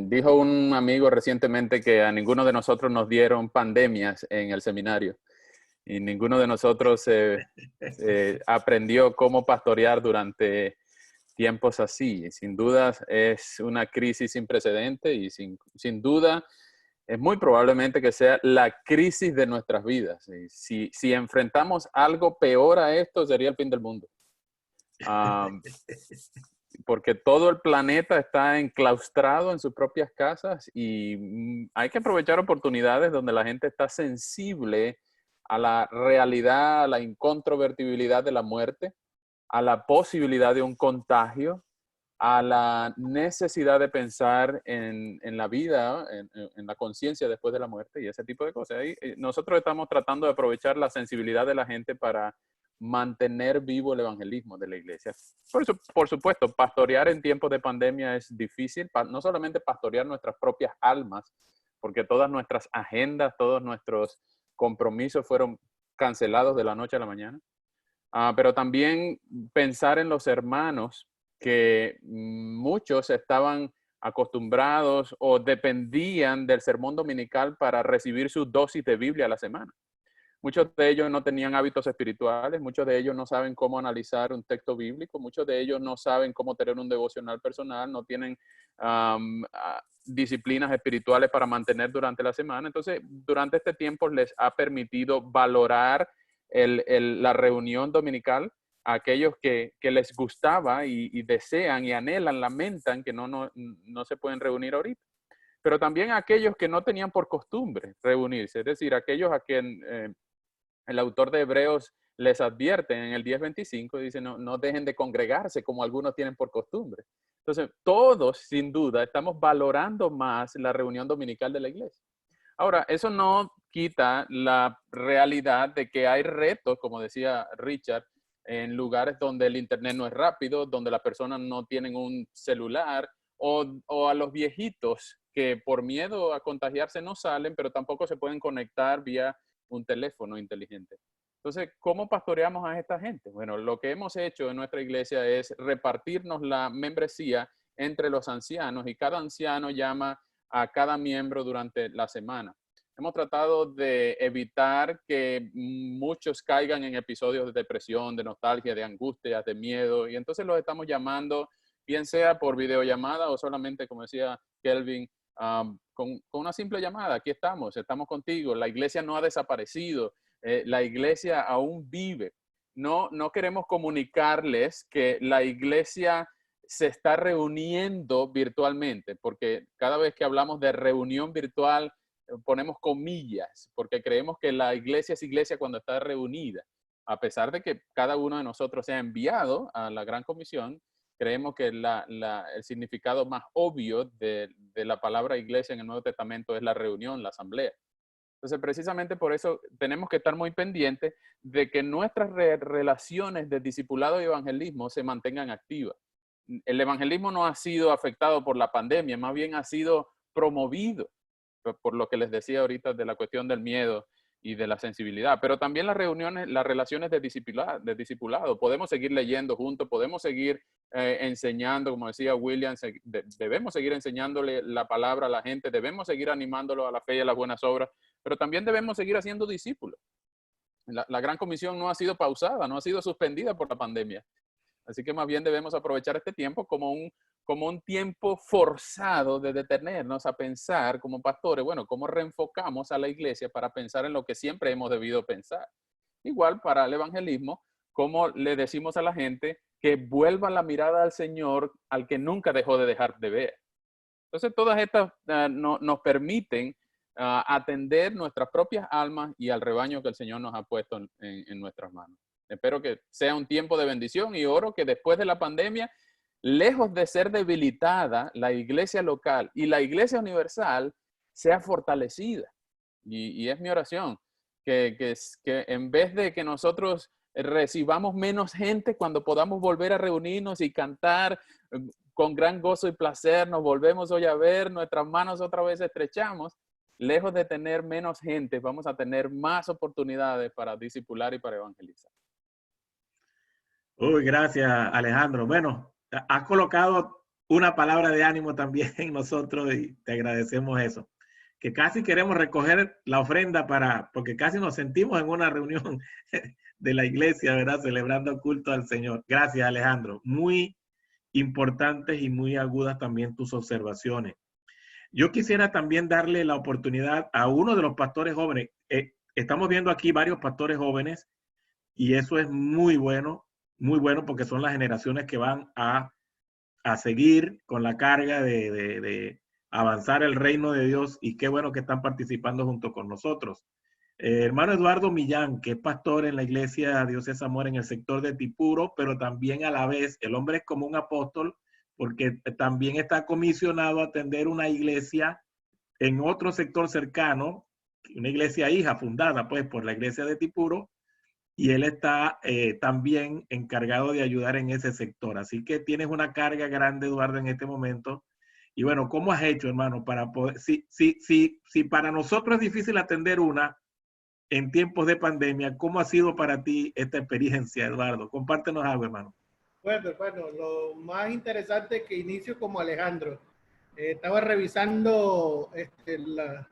dijo un amigo recientemente que a ninguno de nosotros nos dieron pandemias en el seminario y ninguno de nosotros aprendió cómo pastorear durante tiempos así. Sin duda es una crisis sin precedente y sin duda es muy probablemente que sea la crisis de nuestras vidas. Si enfrentamos algo peor a esto, sería el fin del mundo. Porque todo el planeta está enclaustrado en sus propias casas y hay que aprovechar oportunidades donde la gente está sensible a la realidad, a la incontrovertibilidad de la muerte, a la posibilidad de un contagio, a la necesidad de pensar en la vida, en la conciencia después de la muerte y ese tipo de cosas. Nosotros estamos tratando de aprovechar la sensibilidad de la gente para mantener vivo el evangelismo de la iglesia. Por supuesto, pastorear en tiempos de pandemia es difícil, no solamente pastorear nuestras propias almas, porque todas nuestras agendas, todos nuestros compromisos fueron cancelados de la noche a la mañana, pero también pensar en los hermanos que muchos estaban acostumbrados o dependían del sermón dominical para recibir su dosis de Biblia a la semana. Muchos de ellos no tenían hábitos espirituales, muchos de ellos no saben cómo analizar un texto bíblico, muchos de ellos no saben cómo tener un devocional personal, no tienen disciplinas espirituales para mantener durante la semana. Entonces, durante este tiempo les ha permitido valorar la reunión dominical a aquellos que les gustaba y desean y anhelan, lamentan que no se pueden reunir ahorita. Pero también a aquellos que no tenían por costumbre reunirse, es decir, aquellos a quien el autor de Hebreos les advierte en el 10:25, dice, no dejen de congregarse como algunos tienen por costumbre. Entonces, todos, sin duda, estamos valorando más la reunión dominical de la iglesia. Ahora, eso no quita la realidad de que hay retos, como decía Richard, en lugares donde el internet no es rápido, donde las personas no tienen un celular, o a los viejitos que por miedo a contagiarse no salen, pero tampoco se pueden conectar vía un teléfono inteligente. Entonces, ¿cómo pastoreamos a esta gente? Bueno, lo que hemos hecho en nuestra iglesia es repartirnos la membresía entre los ancianos y cada anciano llama a cada miembro durante la semana. Hemos tratado de evitar que muchos caigan en episodios de depresión, de nostalgia, de angustia, de miedo, y entonces los estamos llamando, bien sea por videollamada o solamente, como decía Kelvin, con una simple llamada. Aquí estamos contigo, la iglesia no ha desaparecido, la iglesia aún vive. No queremos comunicarles que la iglesia se está reuniendo virtualmente, porque cada vez que hablamos de reunión virtual ponemos comillas, porque creemos que la iglesia es iglesia cuando está reunida. A pesar de que cada uno de nosotros sea enviado a la Gran Comisión, creemos que el significado más obvio de la palabra iglesia en el Nuevo Testamento es la reunión, la asamblea. Entonces, precisamente por eso tenemos que estar muy pendientes de que nuestras relaciones de discipulado y evangelismo se mantengan activas. El evangelismo no ha sido afectado por la pandemia, más bien ha sido promovido por lo que les decía ahorita de la cuestión del miedo y de la sensibilidad, pero también las reuniones, las relaciones de discipulado. Podemos seguir leyendo juntos, podemos seguir enseñando, como decía William, debemos seguir enseñándole la palabra a la gente, debemos seguir animándolo a la fe y a las buenas obras, pero también debemos seguir haciendo discípulos. La Gran Comisión no ha sido pausada, no ha sido suspendida por la pandemia. Así que más bien debemos aprovechar este tiempo como un tiempo forzado de detenernos a pensar como pastores, bueno, cómo reenfocamos a la iglesia para pensar en lo que siempre hemos debido pensar. Igual para el evangelismo, cómo le decimos a la gente que vuelva la mirada al Señor, al que nunca dejó de dejar de ver. Entonces, todas estas nos permiten atender nuestras propias almas y al rebaño que el Señor nos ha puesto en nuestras manos. Espero que sea un tiempo de bendición y oro que después de la pandemia, lejos de ser debilitada, la iglesia local y la iglesia universal sea fortalecida. Y es mi oración, que en vez de que nosotros recibamos menos gente cuando podamos volver a reunirnos y cantar con gran gozo y placer, nos volvemos hoy a ver, nuestras manos otra vez estrechamos, lejos de tener menos gente, vamos a tener más oportunidades para discipular y para evangelizar. Uy, gracias, Alejandro. Bueno, has colocado una palabra de ánimo también en nosotros y te agradecemos eso. Que casi queremos recoger la ofrenda porque casi nos sentimos en una reunión de la iglesia, ¿verdad? Celebrando culto al Señor. Gracias, Alejandro. Muy importantes y muy agudas también tus observaciones. Yo quisiera también darle la oportunidad a uno de los pastores jóvenes. Estamos viendo aquí varios pastores jóvenes y eso es muy bueno porque son las generaciones que van a seguir con la carga de avanzar el reino de Dios y qué bueno que están participando junto con nosotros. Hermano Eduardo Millán, que es pastor en la iglesia Dios es Amor en el sector de Tipuro, pero también a la vez el hombre es como un apóstol porque también está comisionado a atender una iglesia en otro sector cercano, una iglesia hija fundada pues por la iglesia de Tipuro, y él está también encargado de ayudar en ese sector. Así que tienes una carga grande, Eduardo, en este momento. Y bueno, ¿cómo has hecho, hermano, para poder, si para nosotros es difícil atender una en tiempos de pandemia, ¿cómo ha sido para ti esta experiencia, Eduardo? Compártenos algo, hermano. Bueno, lo más interesante es que inicio como Alejandro. Estaba revisando el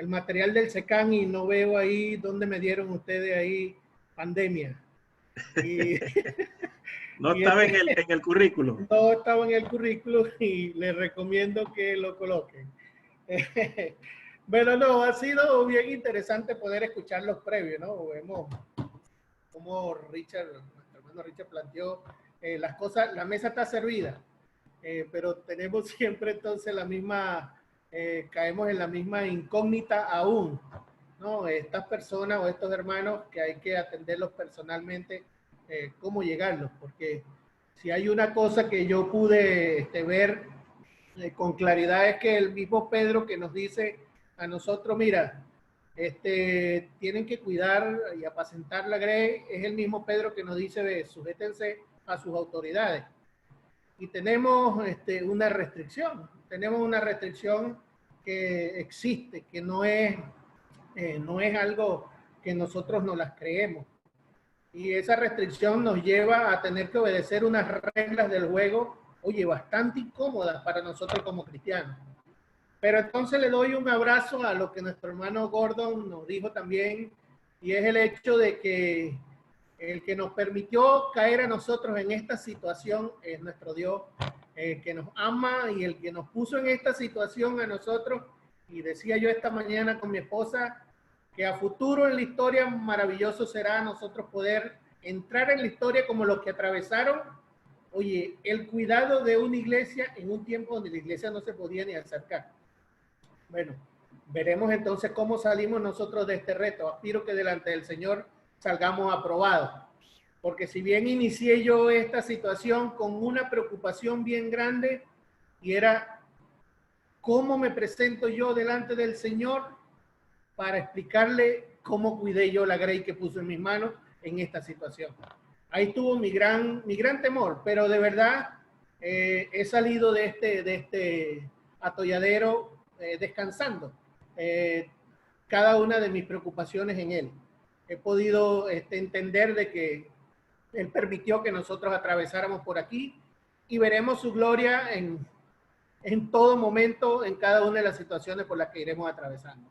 material del SECAN y no veo ahí dónde me dieron ustedes ahí pandemia. Y, no estaba en el currículum. No estaba en el currículum y les recomiendo que lo coloquen. Bueno, no, ha sido bien interesante poder escuchar los previos, ¿no? Vemos cómo nuestro hermano Richard planteó las cosas, la mesa está servida, pero tenemos siempre entonces la misma, caemos en la misma incógnita aún, ¿no? Estas personas o estos hermanos que hay que atenderlos personalmente, cómo llegarlos, porque si hay una cosa que yo pude ver con claridad es que el mismo Pedro que nos dice a nosotros, mira, tienen que cuidar y apacentar la grey, es el mismo Pedro que nos dice, sujétense a sus autoridades. Y tenemos una restricción que existe, que no es algo que nosotros no las creemos. Y esa restricción nos lleva a tener que obedecer unas reglas del juego, oye, bastante incómodas para nosotros como cristianos. Pero entonces le doy un abrazo a lo que nuestro hermano Gordon nos dijo también, y es el hecho de que el que nos permitió caer a nosotros en esta situación es nuestro Dios, que nos ama y el que nos puso en esta situación a nosotros. Y decía yo esta mañana con mi esposa que a futuro en la historia maravilloso será nosotros poder entrar en la historia como los que atravesaron, oye, el cuidado de una iglesia en un tiempo donde la iglesia no se podía ni acercar. Bueno, veremos entonces cómo salimos nosotros de este reto. Aspiro que delante del Señor salgamos aprobados. Porque si bien inicié yo esta situación con una preocupación bien grande, y era cómo me presento yo delante del Señor para explicarle cómo cuidé yo la grey que puso en mis manos en esta situación. Ahí estuvo mi gran temor, pero de verdad he salido de este atolladero descansando cada una de mis preocupaciones en Él. He podido entender de que Él permitió que nosotros atravesáramos por aquí y veremos su gloria en todo momento, en cada una de las situaciones por las que iremos atravesando.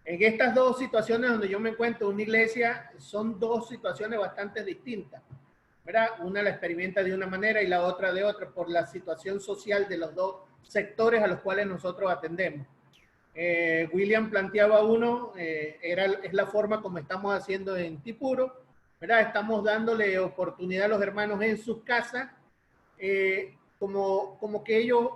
En estas dos situaciones donde yo me encuentro, una iglesia, son dos situaciones bastante distintas, ¿verdad? Una la experimenta de una manera y la otra de otra, por la situación social de los dos sectores a los cuales nosotros atendemos. William planteaba uno, es la forma como estamos haciendo en Tipuro, ¿verdad? Estamos dándole oportunidad a los hermanos en sus casas, como que ellos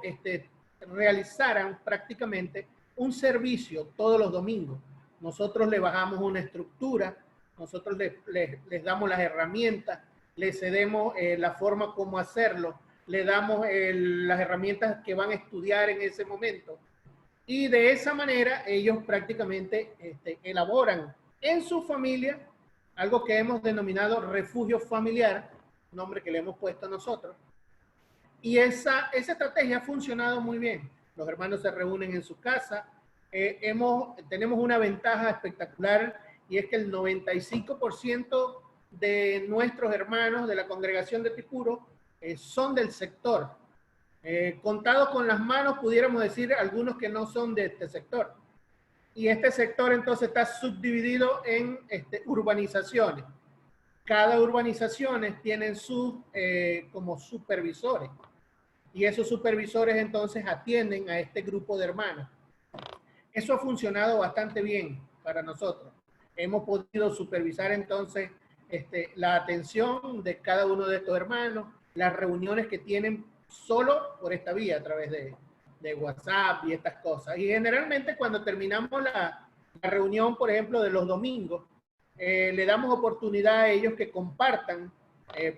realizaran prácticamente un servicio todos los domingos. Nosotros le bajamos una estructura nosotros les damos las herramientas, les cedemos la forma como hacerlo, le damos las herramientas que van a estudiar en ese momento. Y de esa manera ellos prácticamente elaboran en su familia algo que hemos denominado refugio familiar, nombre que le hemos puesto nosotros. Y esa estrategia ha funcionado muy bien. Los hermanos se reúnen en su casa. Tenemos una ventaja espectacular y es que el 95% de nuestros hermanos de la congregación de Tipuro son del sector. Contados con las manos, pudiéramos decir algunos que no son de este sector. Y este sector entonces está subdividido en urbanizaciones. Cada urbanización tienen sus como supervisores. Y esos supervisores entonces atienden a este grupo de hermanos. Eso ha funcionado bastante bien para nosotros. Hemos podido supervisar entonces la atención de cada uno de estos hermanos, las reuniones que tienen solo por esta vía, a través de WhatsApp y estas cosas. Y generalmente cuando terminamos la reunión, por ejemplo, de los domingos, le damos oportunidad a ellos que compartan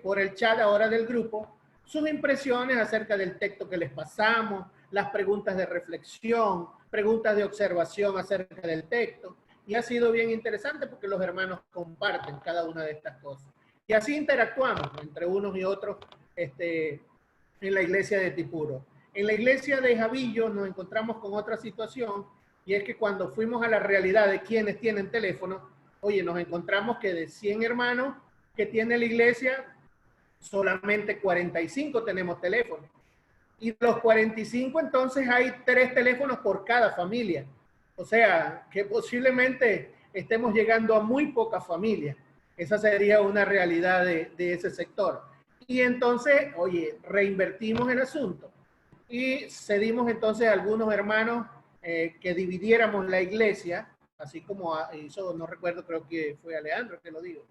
por el chat ahora del grupo sus impresiones acerca del texto que les pasamos, las preguntas de reflexión, preguntas de observación acerca del texto. Y ha sido bien interesante porque los hermanos comparten cada una de estas cosas. Y así interactuamos entre unos y otros en la iglesia de Tipuro. En la iglesia de Javillo nos encontramos con otra situación, y es que cuando fuimos a la realidad de quienes tienen teléfono, oye, nos encontramos que de 100 hermanos que tiene la iglesia, solamente 45 tenemos teléfono. Y de los 45 entonces hay 3 teléfonos por cada familia. O sea, que posiblemente estemos llegando a muy pocas familias. Esa sería una realidad de ese sector. Y entonces, oye, reinvertimos el asunto y cedimos entonces a algunos hermanos que dividiéramos la iglesia, así como hizo, no recuerdo, creo que fue Alejandro que lo dijo.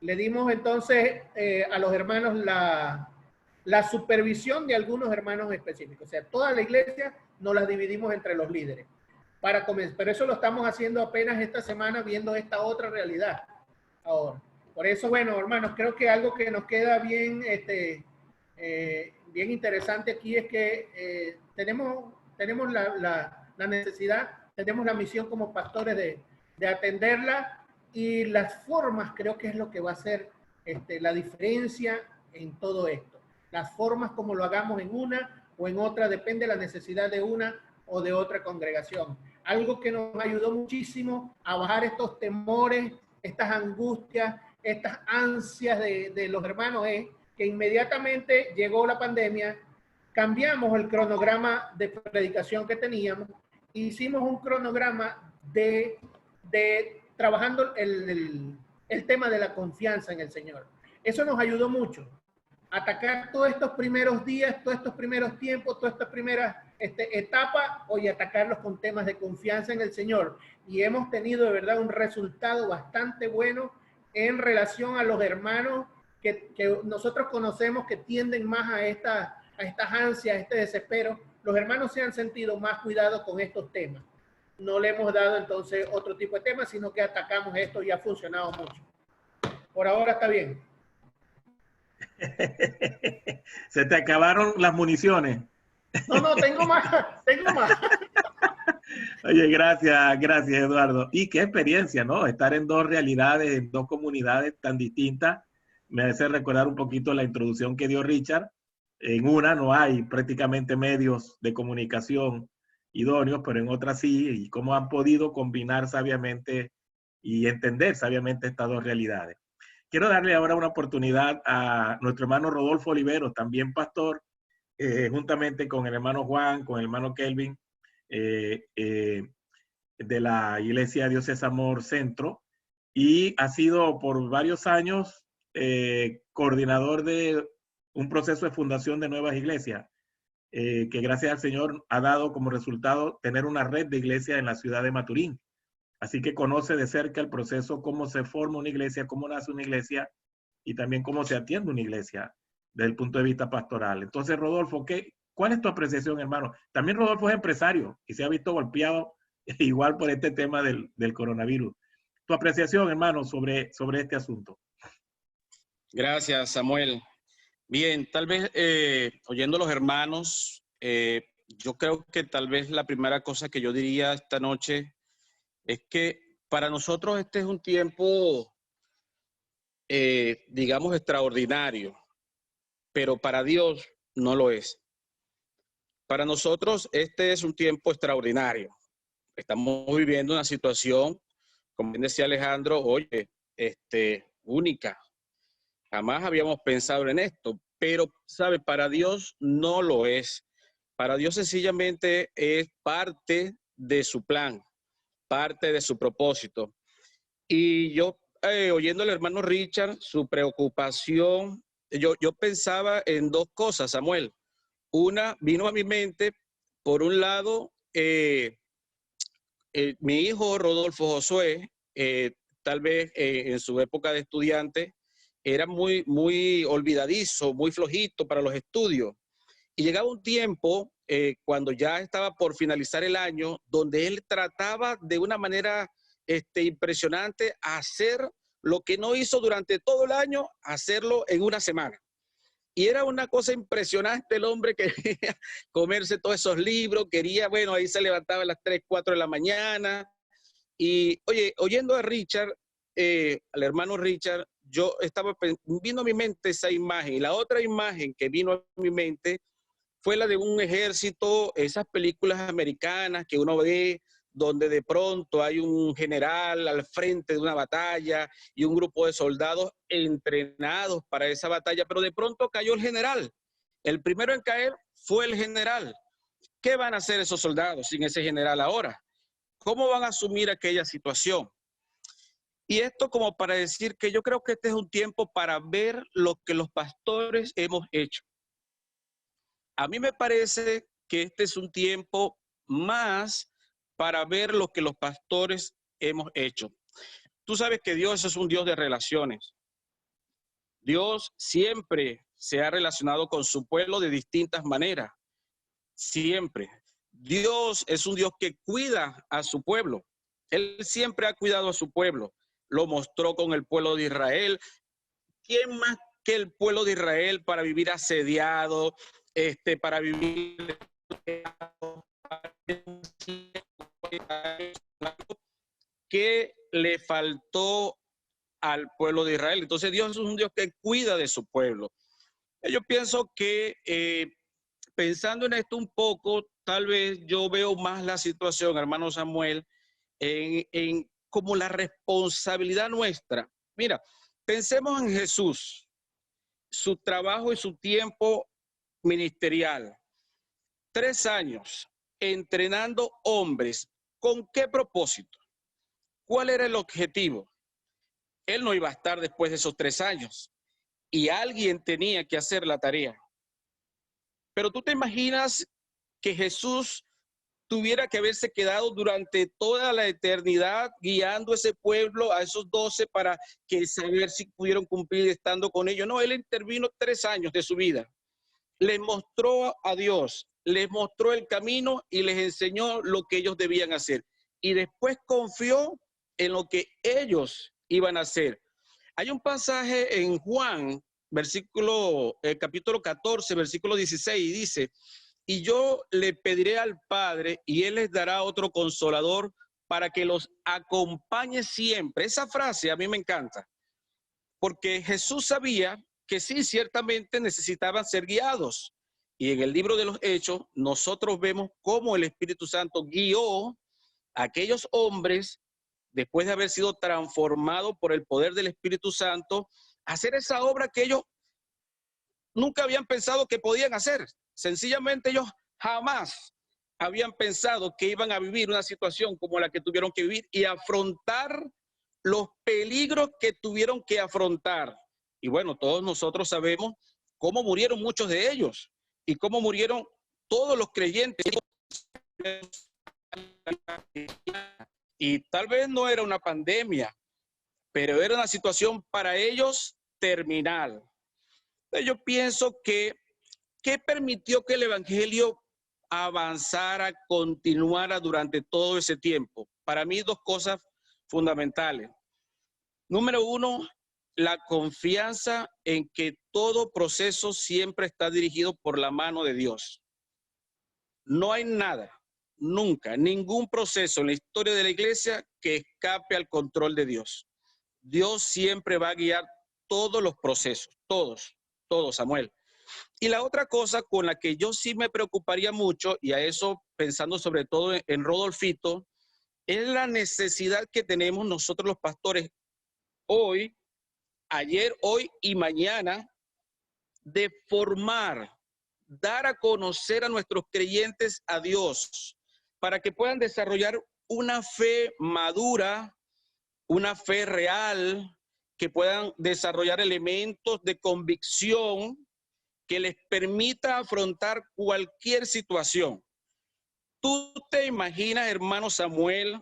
Le dimos entonces a los hermanos la supervisión de algunos hermanos específicos. O sea, toda la iglesia nos la dividimos entre los líderes. Para comenzar, pero eso lo estamos haciendo apenas esta semana, viendo esta otra realidad ahora. Por eso, bueno, hermanos, creo que algo que nos queda bien, bien interesante aquí es que tenemos la necesidad, tenemos la misión como pastores de atenderla, y las formas creo que es lo que va a hacer la diferencia en todo esto. Las formas como lo hagamos en una o en otra depende de la necesidad de una o de otra congregación. Algo que nos ayudó muchísimo a bajar estos temores, estas angustias, estas ansias de los hermanos es que inmediatamente llegó la pandemia, cambiamos el cronograma de predicación que teníamos, hicimos un cronograma de trabajando el tema de la confianza en el Señor. Eso nos ayudó mucho. Atacar todos estos primeros días, todos estos primeros tiempos, todas estas primeras etapas, y atacarlos con temas de confianza en el Señor. Y hemos tenido de verdad un resultado bastante bueno en relación a los hermanos que nosotros conocemos que tienden más a estas ansias, a este desespero. Los hermanos se han sentido más cuidados con estos temas. No le hemos dado entonces otro tipo de temas, sino que atacamos esto y ha funcionado mucho. Por ahora está bien. Se te acabaron las municiones. No, tengo más. Oye, gracias Eduardo. Y qué experiencia, ¿no? Estar en dos realidades, en dos comunidades tan distintas. Me hace recordar un poquito la introducción que dio Richard. En una no hay prácticamente medios de comunicación idóneos, pero en otra sí, y cómo han podido combinar sabiamente y entender sabiamente estas dos realidades. Quiero darle ahora una oportunidad a nuestro hermano Rodolfo Oliveros, también pastor, juntamente con el hermano Juan, con el hermano Kelvin, de la Iglesia Dios es Amor Centro, y ha sido por varios años coordinador de un proceso de fundación de nuevas iglesias, que gracias al Señor ha dado como resultado tener una red de iglesias en la ciudad de Maturín. Así que conoce de cerca el proceso, cómo se forma una iglesia, cómo nace una iglesia y también cómo se atiende una iglesia desde el punto de vista pastoral. Entonces, Rodolfo, ¿cuál es tu apreciación, hermano? También Rodolfo es empresario y se ha visto golpeado igual por este tema del coronavirus. tu apreciación, hermano, sobre este asunto. Gracias, Samuel. Bien, tal vez oyendo a los hermanos, yo creo que tal vez la primera cosa que yo diría esta noche es que para nosotros este es un tiempo, digamos, extraordinario, pero para Dios no lo es. Para nosotros este es un tiempo extraordinario. Estamos viviendo una situación, como bien decía Alejandro, oye, única. Jamás habíamos pensado en esto, pero, ¿sabe? Para Dios no lo es. Para Dios sencillamente es parte de su plan, parte de su propósito. Y yo, oyendo al hermano Richard, su preocupación, yo pensaba en dos cosas, Samuel. Una vino a mi mente, por un lado, mi hijo Rodolfo Josué, tal vez en su época de estudiante, era muy olvidadizo, muy flojito para los estudios. Y llegaba un tiempo, cuando ya estaba por finalizar el año, donde él trataba de una manera impresionante hacer lo que no hizo durante todo el año, hacerlo en una semana. Y era una cosa impresionante, el hombre quería comerse todos esos libros, quería, bueno, ahí se levantaba a las 3, 4 de la mañana. Y, oye, oyendo a Richard, al hermano Richard, yo vino a mi mente esa imagen. Y la otra imagen que vino a mi mente fue la de un ejército, esas películas americanas que uno ve, donde de pronto hay un general al frente de una batalla y un grupo de soldados entrenados para esa batalla, pero de pronto cayó el general. El primero en caer fue el general. ¿Qué van a hacer esos soldados sin ese general ahora? ¿Cómo van a asumir aquella situación? Y esto como para decir que yo creo que este es un tiempo para ver lo que los pastores hemos hecho. A mí me parece que este es un tiempo más para ver lo que los pastores hemos hecho. Tú sabes que Dios es un Dios de relaciones. Dios siempre se ha relacionado con su pueblo de distintas maneras. Siempre. Dios es un Dios que cuida a su pueblo. Él siempre ha cuidado a su pueblo. Lo mostró con el pueblo de Israel. ¿Quién más que el pueblo de Israel para vivir asediado, para vivir que le faltó al pueblo de Israel? Entonces Dios es un Dios que cuida de su pueblo. Yo pienso que pensando en esto un poco, tal vez yo veo más la situación, hermano Samuel, en como la responsabilidad nuestra. Mira, pensemos en Jesús, su trabajo y su tiempo ministerial. 3 años entrenando hombres. ¿Con qué propósito? ¿Cuál era el objetivo? Él no iba a estar después de esos 3 años y alguien tenía que hacer la tarea. Pero tú te imaginas que Jesús tuviera que haberse quedado durante toda la eternidad guiando a ese pueblo, a esos 12, para que saber si pudieron cumplir estando con ellos. No, él intervino 3 años de su vida. Les mostró a Dios, les mostró el camino y les enseñó lo que ellos debían hacer. Y después confió en lo que ellos iban a hacer. Hay un pasaje en Juan, capítulo 14, versículo 16, y dice: y yo le pediré al Padre y Él les dará otro consolador para que los acompañe siempre. Esa frase a mí me encanta, porque Jesús sabía que sí, ciertamente necesitaban ser guiados. Y en el libro de los Hechos, nosotros vemos cómo el Espíritu Santo guió a aquellos hombres, después de haber sido transformados por el poder del Espíritu Santo, a hacer esa obra que ellos nunca habían pensado que podían hacer. Sencillamente ellos jamás habían pensado que iban a vivir una situación como la que tuvieron que vivir y afrontar los peligros que tuvieron que afrontar. Y bueno, todos nosotros sabemos cómo murieron muchos de ellos y cómo murieron todos los creyentes. Y tal vez no era una pandemia, pero era una situación para ellos terminal. Yo pienso que ¿qué permitió que el evangelio avanzara, continuara durante todo ese tiempo? Para mí 2 cosas fundamentales. Número uno, la confianza en que todo proceso siempre está dirigido por la mano de Dios. No hay nada, nunca, ningún proceso en la historia de la iglesia que escape al control de Dios. Dios siempre va a guiar todos los procesos, todos, Samuel. Y la otra cosa con la que yo sí me preocuparía mucho, y a eso pensando sobre todo en Rodolfito, es la necesidad que tenemos nosotros los pastores hoy, ayer, hoy y mañana, de formar, dar a conocer a nuestros creyentes a Dios, para que puedan desarrollar una fe madura, una fe real, que puedan desarrollar elementos de convicción que les permita afrontar cualquier situación. ¿Tú te imaginas, hermano Samuel,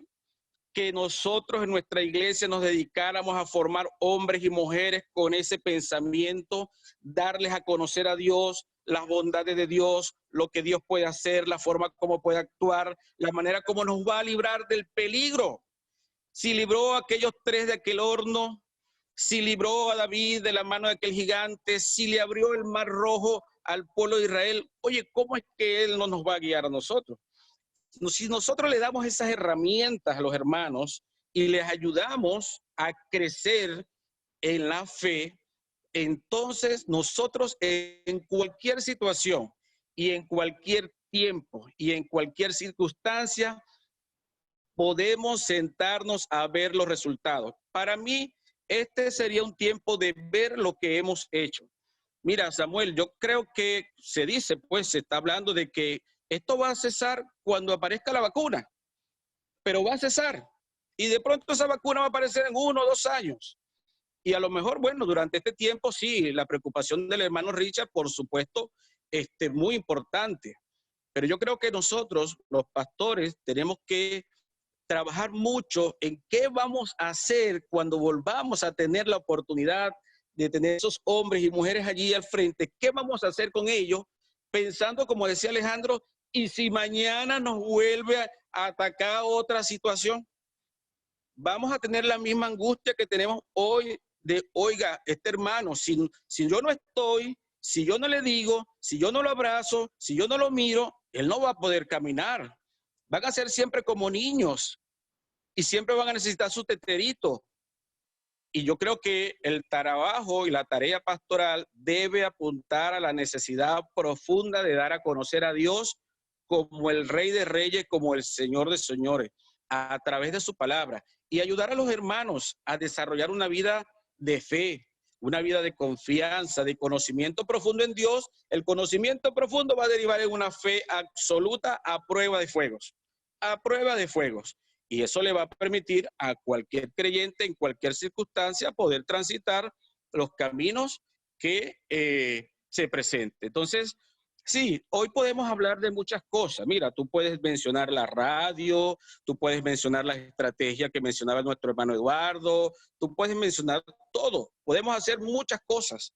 que nosotros en nuestra iglesia nos dedicáramos a formar hombres y mujeres con ese pensamiento, darles a conocer a Dios, las bondades de Dios, lo que Dios puede hacer, la forma como puede actuar, la manera como nos va a librar del peligro? Si libró a aquellos 3 de aquel horno, si libró a David de la mano de aquel gigante, si le abrió el mar rojo al pueblo de Israel, oye, ¿cómo es que Él no nos va a guiar a nosotros? Si nosotros le damos esas herramientas a los hermanos y les ayudamos a crecer en la fe, entonces nosotros en cualquier situación y en cualquier tiempo y en cualquier circunstancia podemos sentarnos a ver los resultados. Para mí, este sería un tiempo de ver lo que hemos hecho. Mira, Samuel, yo creo que se dice, pues se está hablando de que esto va a cesar cuando aparezca la vacuna, pero va a cesar. Y de pronto esa vacuna va a aparecer en 1 o 2 años. Y a lo mejor, bueno, durante este tiempo sí, la preocupación del hermano Richard, por supuesto, muy importante. Pero yo creo que nosotros, los pastores, tenemos que trabajar mucho en qué vamos a hacer cuando volvamos a tener la oportunidad de tener esos hombres y mujeres allí al frente. ¿Qué vamos a hacer con ellos? Pensando, como decía Alejandro, ¿y si mañana nos vuelve a atacar otra situación? Vamos a tener la misma angustia que tenemos hoy de, oiga, este hermano, si yo no estoy, si yo no le digo, si yo no lo abrazo, si yo no lo miro, él no va a poder caminar. Van a ser siempre como niños y siempre van a necesitar su teterito. Y yo creo que el trabajo y la tarea pastoral debe apuntar a la necesidad profunda de dar a conocer a Dios como el Rey de Reyes, como el Señor de Señores, a través de su palabra, y ayudar a los hermanos a desarrollar una vida de fe, una vida de confianza, de conocimiento profundo en Dios. El conocimiento profundo va a derivar en una fe absoluta a prueba de fuegos, a prueba de fuegos. Y eso le va a permitir a cualquier creyente en cualquier circunstancia poder transitar los caminos que se presenten. Entonces, sí, hoy podemos hablar de muchas cosas. Mira, tú puedes mencionar la radio, tú puedes mencionar la estrategia que mencionaba nuestro hermano Eduardo, tú puedes mencionar todo. Podemos hacer muchas cosas,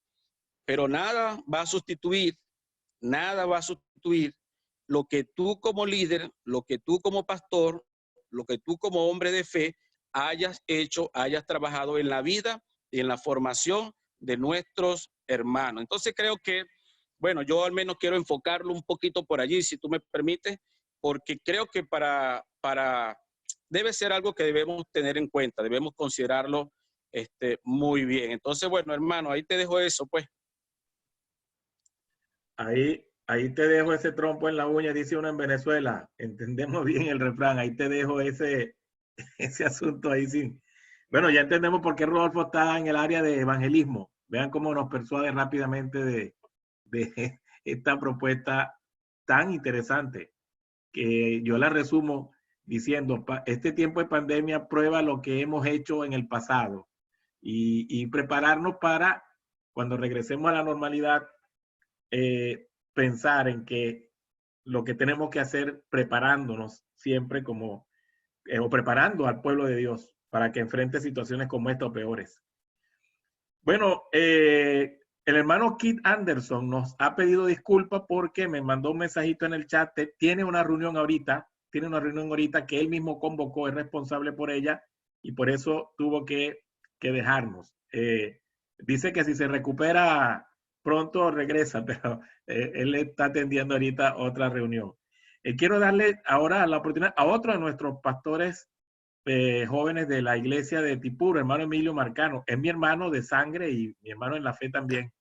pero nada va a sustituir lo que tú como líder, lo que tú como pastor, lo que tú como hombre de fe hayas hecho, hayas trabajado en la vida y en la formación de nuestros hermanos. Entonces creo que, bueno, yo al menos quiero enfocarlo un poquito por allí, si tú me permites, porque creo que debe ser algo que debemos tener en cuenta, debemos considerarlo muy bien. Entonces, bueno, hermano, ahí te dejo eso, pues. Ahí te dejo ese trompo en la uña, dice uno en Venezuela. Entendemos bien el refrán. Ahí te dejo ese asunto ahí sin. Bueno, ya entendemos por qué Rodolfo está en el área de evangelismo. Vean cómo nos persuade rápidamente de esta propuesta tan interesante, que yo la resumo diciendo, este tiempo de pandemia prueba lo que hemos hecho en el pasado y prepararnos para, cuando regresemos a la normalidad, pensar en que lo que tenemos que hacer preparándonos siempre como, o preparando al pueblo de Dios para que enfrente situaciones como esta o peores. Bueno, el hermano Keith Anderson nos ha pedido disculpas porque me mandó un mensajito en el chat. Tiene una reunión ahorita que él mismo convocó, es responsable por ella, y por eso tuvo que dejarnos. Dice que si se recupera pronto regresa, pero él está atendiendo ahorita otra reunión. Quiero darle ahora la oportunidad a otro de nuestros pastores jóvenes de la iglesia de Tipuro, hermano Emilio Marcano. Es mi hermano de sangre y mi hermano en la fe también,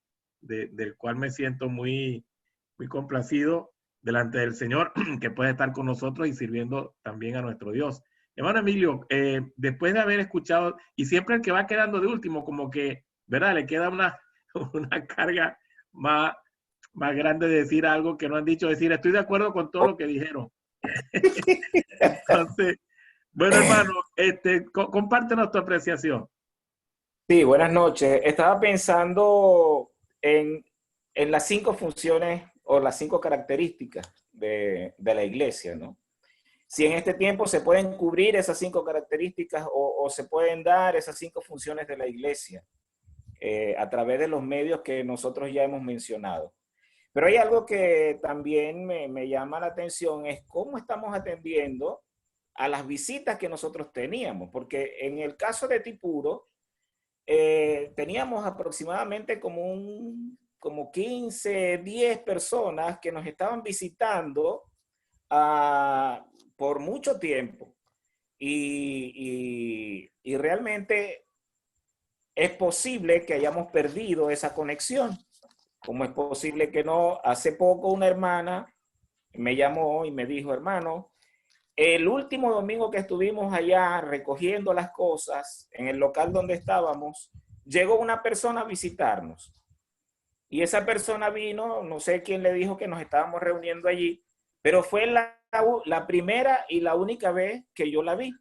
del cual me siento muy, muy complacido delante del Señor, que puede estar con nosotros y sirviendo también a nuestro Dios. Hermano Emilio, después de haber escuchado, y siempre el que va quedando de último, como que, ¿verdad? Le queda una carga más grande de decir algo que no han dicho, decir, estoy de acuerdo con todo lo que dijeron. Entonces, bueno, hermano, compártenos tu apreciación. Sí, buenas noches. Estaba pensando en las 5 funciones o las 5 características de la iglesia, ¿no? Si en este tiempo se pueden cubrir esas 5 características o se pueden dar esas 5 funciones de la iglesia a través de los medios que nosotros ya hemos mencionado. Pero hay algo que también me llama la atención, es cómo estamos atendiendo a las visitas que nosotros teníamos, porque en el caso de Tipuro, teníamos aproximadamente como 15, 10 personas que nos estaban visitando por mucho tiempo. Y realmente es posible que hayamos perdido esa conexión. Como es posible que no. Hace poco una hermana me llamó y me dijo, hermano, el último domingo que estuvimos allá recogiendo las cosas en el local donde estábamos, llegó una persona a visitarnos. Y esa persona vino, no sé quién le dijo que nos estábamos reuniendo allí, pero fue la primera y la única vez que yo la vi,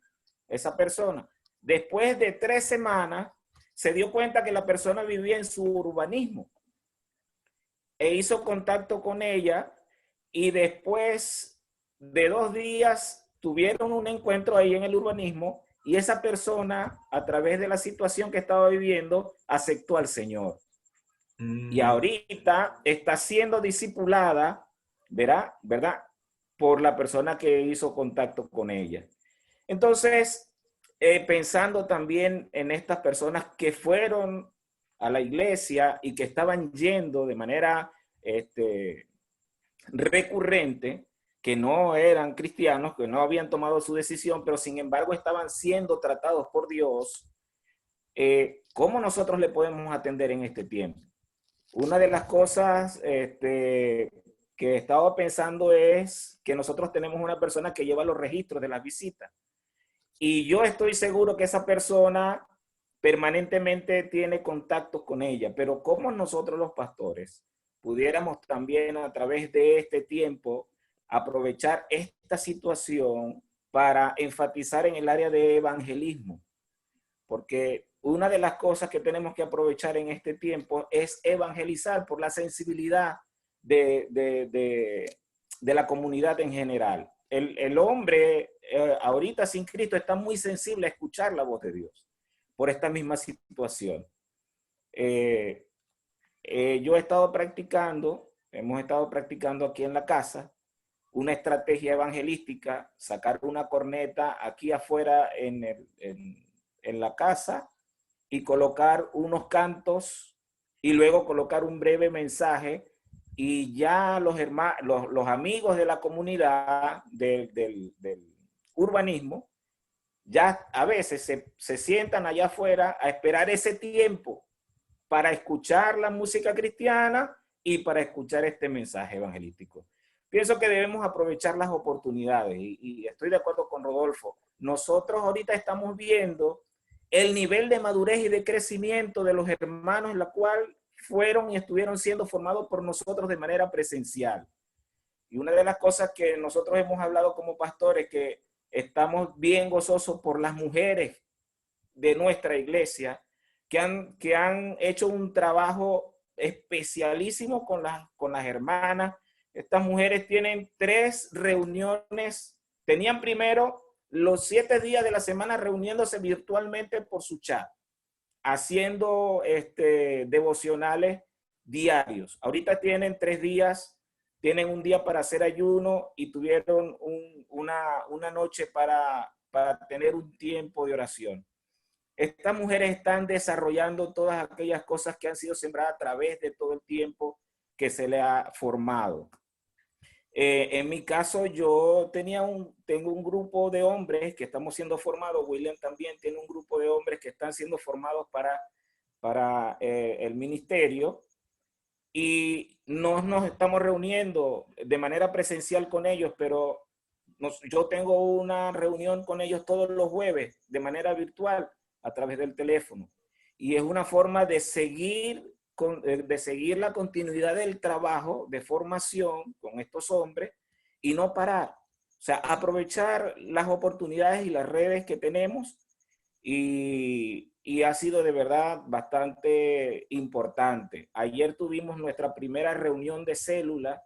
esa persona. Después de 3 semanas, se dio cuenta que la persona vivía en su urbanismo. E hizo contacto con ella y después de 2 días tuvieron un encuentro ahí en el urbanismo y esa persona, a través de la situación que estaba viviendo, aceptó al Señor. Y ahorita está siendo discipulada, ¿verdad? Por la persona que hizo contacto con ella. Entonces, pensando también en estas personas que fueron a la iglesia y que estaban yendo de manera recurrente, que no eran cristianos, que no habían tomado su decisión, pero sin embargo estaban siendo tratados por Dios, ¿cómo nosotros le podemos atender en este tiempo? Una de las cosas que he estado pensando es que nosotros tenemos una persona que lleva los registros de las visitas. Y yo estoy seguro que esa persona permanentemente tiene contactos con ella, pero ¿cómo nosotros los pastores pudiéramos también a través de este tiempo aprovechar esta situación para enfatizar en el área de evangelismo? Porque una de las cosas que tenemos que aprovechar en este tiempo es evangelizar por la sensibilidad de la comunidad en general. El hombre ahorita sin Cristo está muy sensible a escuchar la voz de Dios por esta misma situación. Yo he estado practicando, hemos estado practicando aquí en la casa una estrategia evangelística, sacar una corneta aquí afuera en la casa y colocar unos cantos y luego colocar un breve mensaje y ya los amigos de la comunidad del urbanismo ya a veces se sientan allá afuera a esperar ese tiempo para escuchar la música cristiana y para escuchar este mensaje evangelístico. Pienso que debemos aprovechar las oportunidades y estoy de acuerdo con Rodolfo. Nosotros ahorita estamos viendo el nivel de madurez y de crecimiento de los hermanos en la cual fueron y estuvieron siendo formados por nosotros de manera presencial. Y una de las cosas que nosotros hemos hablado como pastores, que estamos bien gozosos por las mujeres de nuestra iglesia, que han hecho un trabajo especialísimo con las hermanas. Estas mujeres tienen 3 reuniones, tenían primero los 7 días de la semana reuniéndose virtualmente por su chat, haciendo devocionales diarios. Ahorita tienen 3 días, tienen un día para hacer ayuno y tuvieron una noche para tener un tiempo de oración. Estas mujeres están desarrollando todas aquellas cosas que han sido sembradas a través de todo el tiempo que se le ha formado. En mi caso, yo tengo un grupo de hombres que estamos siendo formados. William también tiene un grupo de hombres que están siendo formados para el ministerio. Y nos estamos reuniendo de manera presencial con ellos, pero yo tengo una reunión con ellos todos los jueves de manera virtual a través del teléfono. Y es una forma de seguir la continuidad del trabajo de formación con estos hombres y no parar. O sea, aprovechar las oportunidades y las redes que tenemos y ha sido de verdad bastante importante. Ayer tuvimos nuestra primera reunión de célula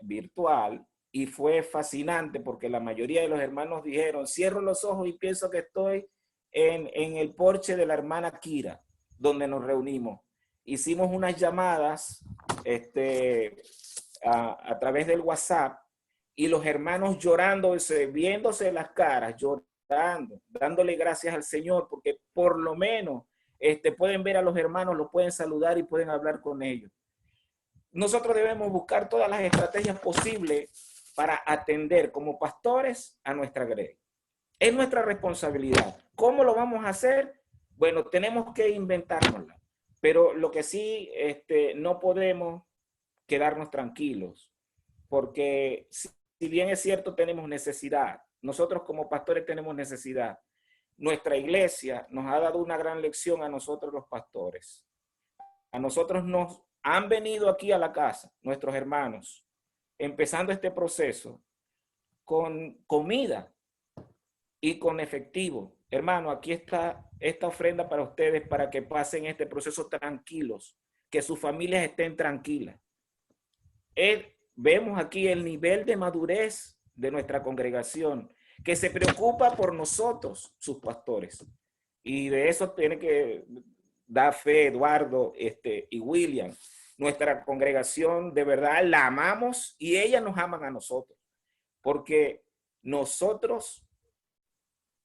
virtual y fue fascinante porque la mayoría de los hermanos dijeron, cierro los ojos y pienso que estoy en el porche de la hermana Kira, donde nos reunimos. Hicimos unas llamadas a través del WhatsApp y los hermanos llorando, viéndose las caras, llorando, dándole gracias al Señor, porque por lo menos pueden ver a los hermanos, los pueden saludar y pueden hablar con ellos. Nosotros debemos buscar todas las estrategias posibles para atender como pastores a nuestra grey. Es nuestra responsabilidad. ¿Cómo lo vamos a hacer? Bueno, tenemos que inventárnosla. Pero lo que sí, no podemos quedarnos tranquilos, porque si bien es cierto, tenemos necesidad. Nosotros como pastores tenemos necesidad. Nuestra iglesia nos ha dado una gran lección a nosotros los pastores. A nosotros nos han venido aquí a la casa, nuestros hermanos, empezando este proceso con comida y con efectivo. Hermano, aquí está esta ofrenda para ustedes para que pasen este proceso tranquilos, que sus familias estén tranquilas. Vemos aquí el nivel de madurez de nuestra congregación, que se preocupa por nosotros, sus pastores. Y de eso tiene que dar fe Eduardo y William. Nuestra congregación de verdad la amamos y ellas nos aman a nosotros, porque nosotros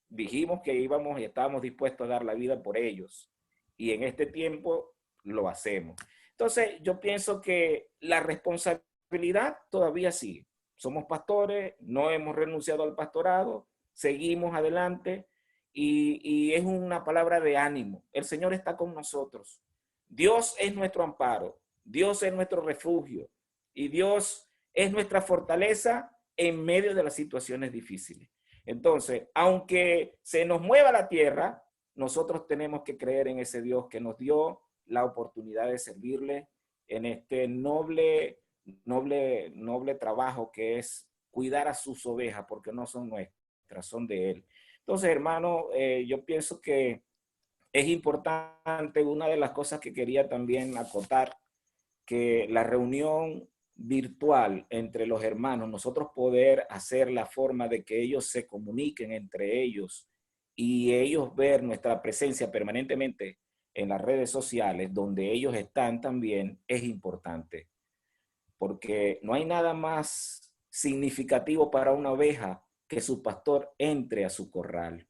dijimos que íbamos y estábamos dispuestos a dar la vida por ellos. Y en este tiempo lo hacemos. Entonces, yo pienso que la responsabilidad todavía sigue. Somos pastores, no hemos renunciado al pastorado, seguimos adelante y es una palabra de ánimo. El Señor está con nosotros. Dios es nuestro amparo, Dios es nuestro refugio y Dios es nuestra fortaleza en medio de las situaciones difíciles. Entonces, aunque se nos mueva la tierra, nosotros tenemos que creer en ese Dios que nos dio la oportunidad de servirle en este noble trabajo que es cuidar a sus ovejas, porque no son nuestras, son de Él. Entonces, hermano, yo pienso que es importante, una de las cosas que quería también acotar, que la reunión virtual entre los hermanos, nosotros poder hacer la forma de que ellos se comuniquen entre ellos y ellos ver nuestra presencia permanentemente en las redes sociales donde ellos están también es importante, porque no hay nada más significativo para una oveja que su pastor entre a su corral.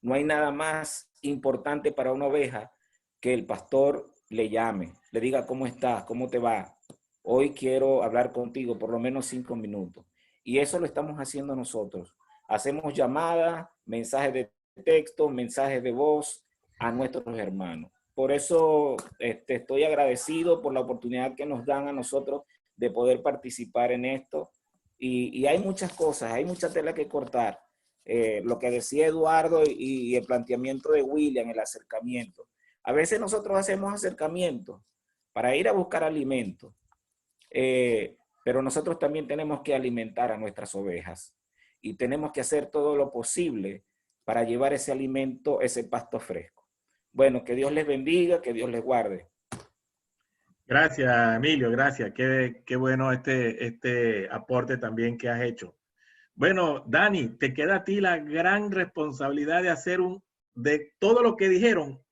No hay nada más importante para una oveja que el pastor le llame, le diga cómo estás, cómo te va. Hoy quiero hablar contigo por lo menos 5 minutos. Y eso lo estamos haciendo nosotros. Hacemos llamadas, mensajes de texto, mensajes de voz a nuestros hermanos. Por eso estoy agradecido por la oportunidad que nos dan a nosotros de poder participar en esto. Y hay muchas cosas, hay mucha tela que cortar. Lo que decía Eduardo y el planteamiento de William, el acercamiento. A veces nosotros hacemos acercamientos para ir a buscar alimento. Pero nosotros también tenemos que alimentar a nuestras ovejas y tenemos que hacer todo lo posible para llevar ese alimento, ese pasto fresco. Bueno, que Dios les bendiga, que Dios les guarde. Gracias, Emilio, gracias. Qué bueno este aporte también que has hecho. Bueno, Dani, te queda a ti la gran responsabilidad de hacer de todo lo que dijeron,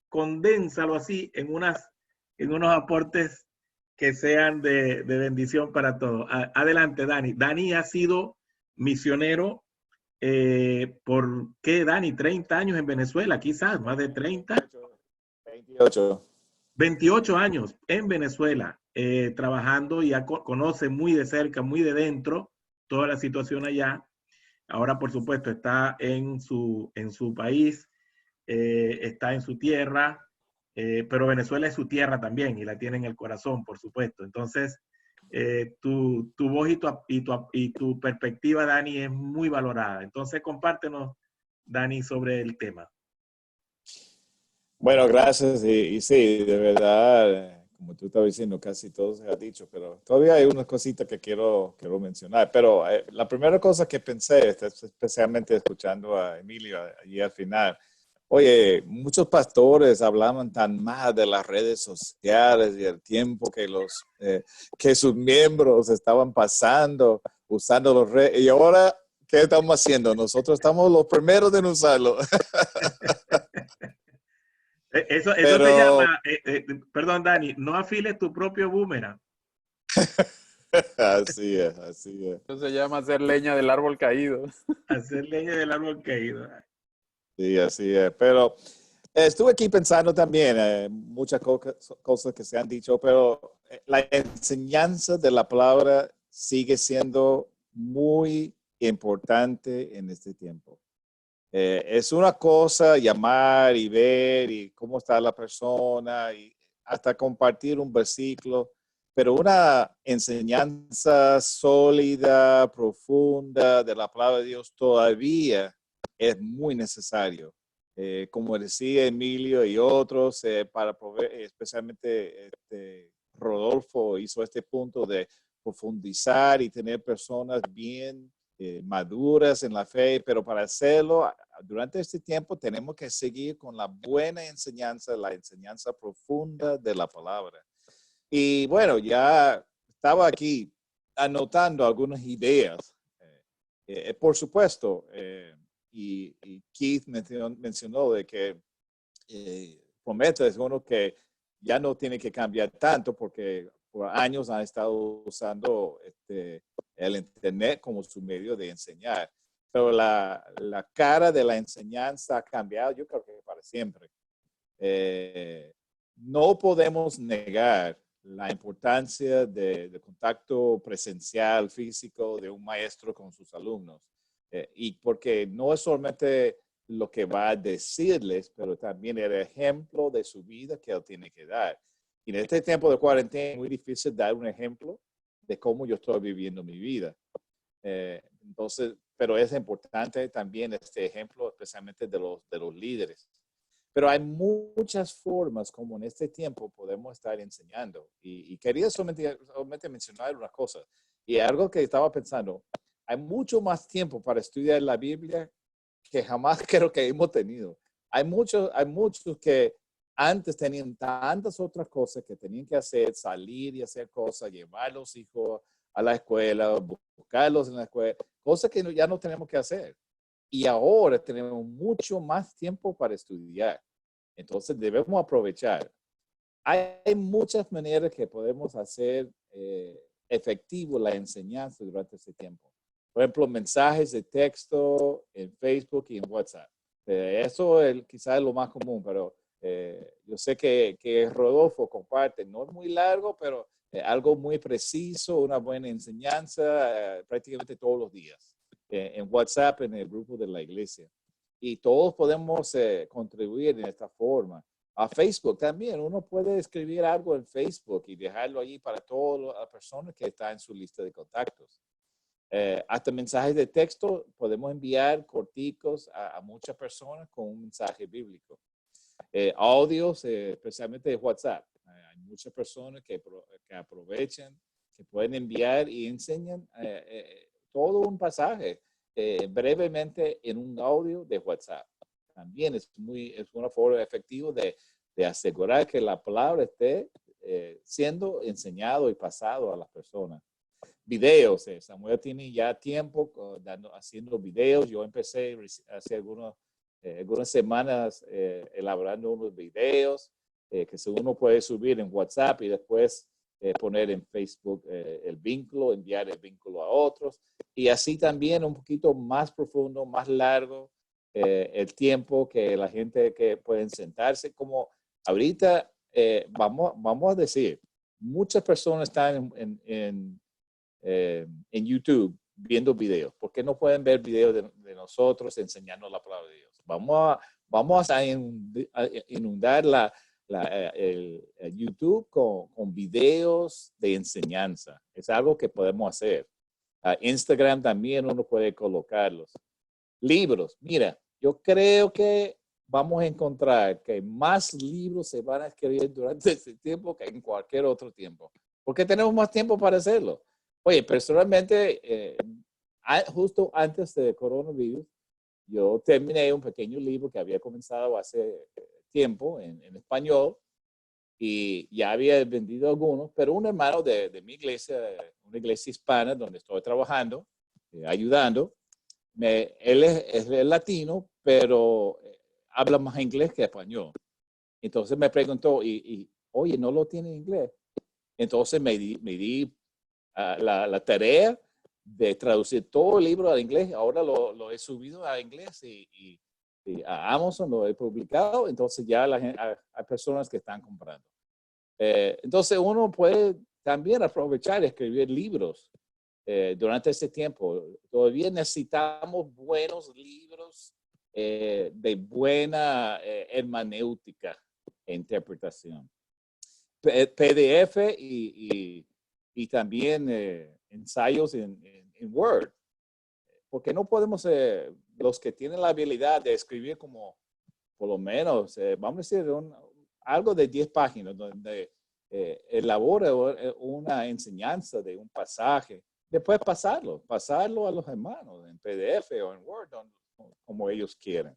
condénsalo así en unos aportes que sean de bendición para todos. Adelante, Dani. Dani ha sido misionero ¿por qué, Dani? 30 años en Venezuela, quizás, más de 30. 28. 28 años en Venezuela, trabajando y ya conoce muy de cerca, muy de dentro toda la situación allá. Ahora, por supuesto, está en su país, está en su tierra, pero Venezuela es su tierra también y la tiene en el corazón, por supuesto. Entonces, tu voz y tu perspectiva, Dani, es muy valorada. Entonces, compártenos, Dani, sobre el tema. Bueno, gracias. Y sí, de verdad, como tú estabas diciendo, casi todo se ha dicho, pero todavía hay unas cositas que quiero mencionar. Pero la primera cosa que pensé, especialmente escuchando a Emilio allí al final, oye, muchos pastores hablaban tan mal de las redes sociales y el tiempo que sus miembros estaban pasando usando los redes. Y ahora, ¿qué estamos haciendo? Nosotros estamos los primeros en usarlo. Eso Pero, se llama, perdón, Dani, no afiles tu propio boomerang. así es, así es. Eso se llama hacer leña del árbol caído. Hacer leña del árbol caído. Sí, así es. Pero estuve aquí pensando también muchas cosas que se han dicho, pero la enseñanza de la palabra sigue siendo muy importante en este tiempo. Es una cosa llamar y ver y cómo está la persona y hasta compartir un versículo, pero una enseñanza sólida, profunda de la palabra de Dios todavía es muy necesario. Como decía Emilio y otros, para proveer, especialmente Rodolfo hizo este punto de profundizar y tener personas bien maduras en la fe, pero para hacerlo durante este tiempo tenemos que seguir con la buena enseñanza, la enseñanza profunda de la palabra. Y bueno, ya estaba aquí anotando algunas ideas. Por supuesto, y Keith mencionó de que Promete es uno que ya no tiene que cambiar tanto porque por años han estado usando el Internet como su medio de enseñar. Pero la cara de la enseñanza ha cambiado, yo creo que para siempre. No podemos negar la importancia de contacto presencial, físico, de un maestro con sus alumnos. Y porque no es solamente lo que va a decirles, pero también el ejemplo de su vida que él tiene que dar. Y en este tiempo de cuarentena es muy difícil dar un ejemplo de cómo yo estoy viviendo mi vida. Entonces, pero es importante también este ejemplo, especialmente de los líderes. Pero hay muchas formas como en este tiempo podemos estar enseñando. Y quería solamente mencionar una cosa. Y algo que estaba pensando, hay mucho más tiempo para estudiar la Biblia que jamás creo que hemos tenido. Hay muchos que antes tenían tantas otras cosas que tenían que hacer, salir y hacer cosas, llevar a los hijos a la escuela, buscarlos en la escuela, cosas que ya no tenemos que hacer. Y ahora tenemos mucho más tiempo para estudiar. Entonces debemos aprovechar. Hay muchas maneras que podemos hacer efectivo la enseñanza durante este tiempo. Por ejemplo, mensajes de texto en Facebook y en WhatsApp. Eso quizás es lo más común, pero yo sé que Rodolfo comparte. No es muy largo, pero algo muy preciso, una buena enseñanza prácticamente todos los días. En WhatsApp, en el grupo de la iglesia. Y todos podemos contribuir en esta forma. A Facebook también, uno puede escribir algo en Facebook y dejarlo allí para todas las personas que están en su lista de contactos. Hasta mensajes de texto podemos enviar corticos a muchas personas con un mensaje bíblico. Audios, especialmente de WhatsApp. Hay muchas personas que aprovechan, que pueden enviar y enseñan todo un pasaje brevemente en un audio de WhatsApp. También es una forma efectiva de asegurar que la palabra esté siendo enseñado y pasado a las personas. Videos, Samuel tiene ya tiempo haciendo videos. Yo empecé hace algunas semanas elaborando unos videos que uno puede subir en WhatsApp y después poner en Facebook el vínculo, enviar el vínculo a otros, y así también un poquito más profundo, más largo, el tiempo que la gente que pueden sentarse. Como ahorita, vamos a decir, muchas personas están en YouTube viendo videos. ¿Por qué no pueden ver videos de nosotros enseñando la palabra de Dios? Vamos a inundar el YouTube con videos de enseñanza. Es algo que podemos hacer. Instagram también uno puede colocarlos. Libros. Mira, yo creo que vamos a encontrar que más libros se van a escribir durante este tiempo que en cualquier otro tiempo. Porque tenemos más tiempo para hacerlo. Oye, personalmente, justo antes del coronavirus, yo terminé un pequeño libro que había comenzado hace tiempo en español y ya había vendido algunos, pero un hermano de mi iglesia, una iglesia hispana donde estoy trabajando, ayudando, él es latino, pero habla más inglés que español. Entonces me preguntó, oye, ¿no lo tiene en inglés? Entonces me di la tarea de traducir todo el libro al inglés. Ahora lo he subido a inglés y a Amazon lo he publicado. Entonces ya hay personas que están comprando. Entonces uno puede también aprovechar y escribir libros durante este tiempo. Todavía necesitamos buenos libros de buena hermenéutica e interpretación. PDF y también ensayos en Word. Porque no podemos, los que tienen la habilidad de escribir como, por lo menos, vamos a decir, algo de 10 páginas, donde elabora una enseñanza de un pasaje, después pasarlo a los hermanos en PDF o en Word, como ellos quieren.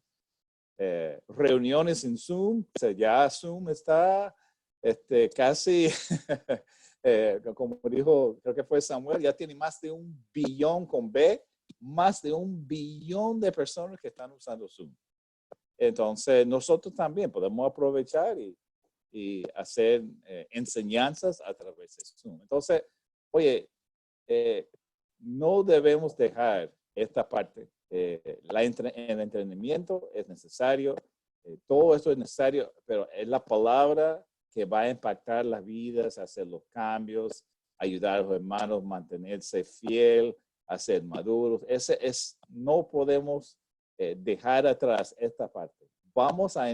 Reuniones en Zoom, o sea, ya Zoom está casi, como dijo, creo que fue Samuel, ya tiene más de 1 billón con B, más de 1 billón de personas que están usando Zoom. Entonces, nosotros también podemos aprovechar y hacer enseñanzas a través de Zoom. Entonces, oye, no debemos dejar esta parte. El entrenamiento es necesario, todo esto es necesario, pero es la palabra que va a impactar las vidas, hacer los cambios, ayudar a los hermanos a mantenerse fiel, a ser maduros. No podemos dejar atrás esta parte. Vamos a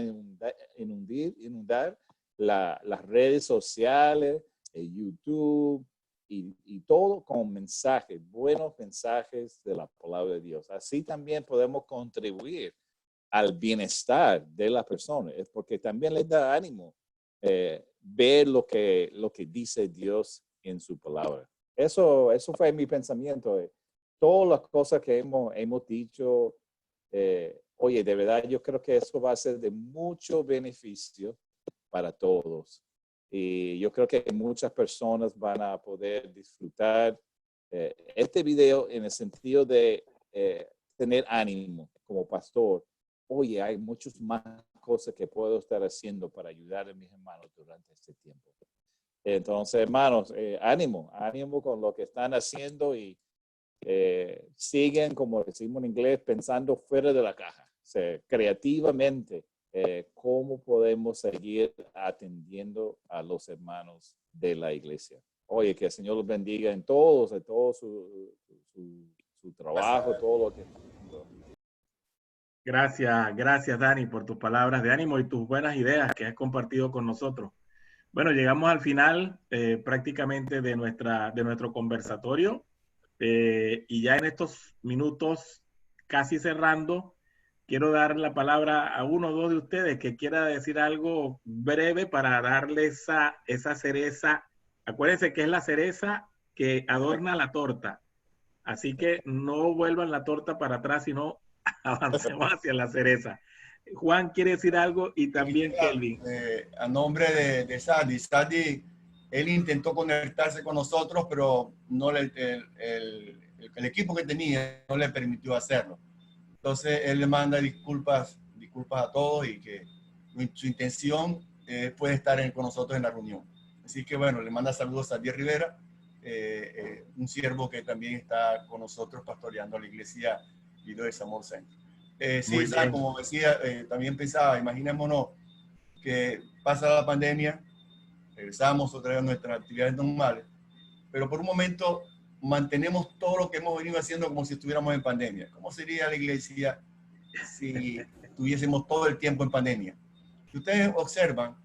inundar las redes sociales, YouTube y todo con mensajes, buenos mensajes de la palabra de Dios. Así también podemos contribuir al bienestar de la persona, porque también les da ánimo ver lo que dice Dios en su palabra. Eso fue mi pensamiento. Todas las cosas que hemos dicho, oye, de verdad yo creo que eso va a ser de mucho beneficio para todos. Y yo creo que muchas personas van a poder disfrutar este video en el sentido de tener ánimo como pastor. Oye, hay muchas más cosas que puedo estar haciendo para ayudar a mis hermanos durante este tiempo. Entonces, hermanos, ánimo con lo que están haciendo y siguen, como decimos en inglés, pensando fuera de la caja, o sea, creativamente, cómo podemos seguir atendiendo a los hermanos de la iglesia. Oye, que el Señor los bendiga en todo su trabajo, todo lo que... Gracias Dani por tus palabras de ánimo y tus buenas ideas que has compartido con nosotros. Bueno, llegamos al final prácticamente de nuestro conversatorio y ya en estos minutos casi cerrando, quiero dar la palabra a uno o dos de ustedes que quiera decir algo breve para darle esa cereza. Acuérdense que es la cereza que adorna la torta. Así que no vuelvan la torta para atrás, sino avancemos hacia la cereza. Juan quiere decir algo y también Kelvin. A nombre de Sadi. Sadi, él intentó conectarse con nosotros, pero no el equipo que tenía no le permitió hacerlo. Entonces, él le manda disculpas a todos y que su intención puede estar con nosotros en la reunión. Así que bueno, le manda saludos a Diez Rivera, un siervo que también está con nosotros pastoreando la iglesia Líderes Amor Centro. Sí, Sam, como decía, también pensaba, imaginémonos que pasa la pandemia, regresamos otra vez a nuestras actividades normales, pero por un momento mantenemos todo lo que hemos venido haciendo como si estuviéramos en pandemia. ¿Cómo sería la iglesia si estuviésemos todo el tiempo en pandemia? Si ustedes observan,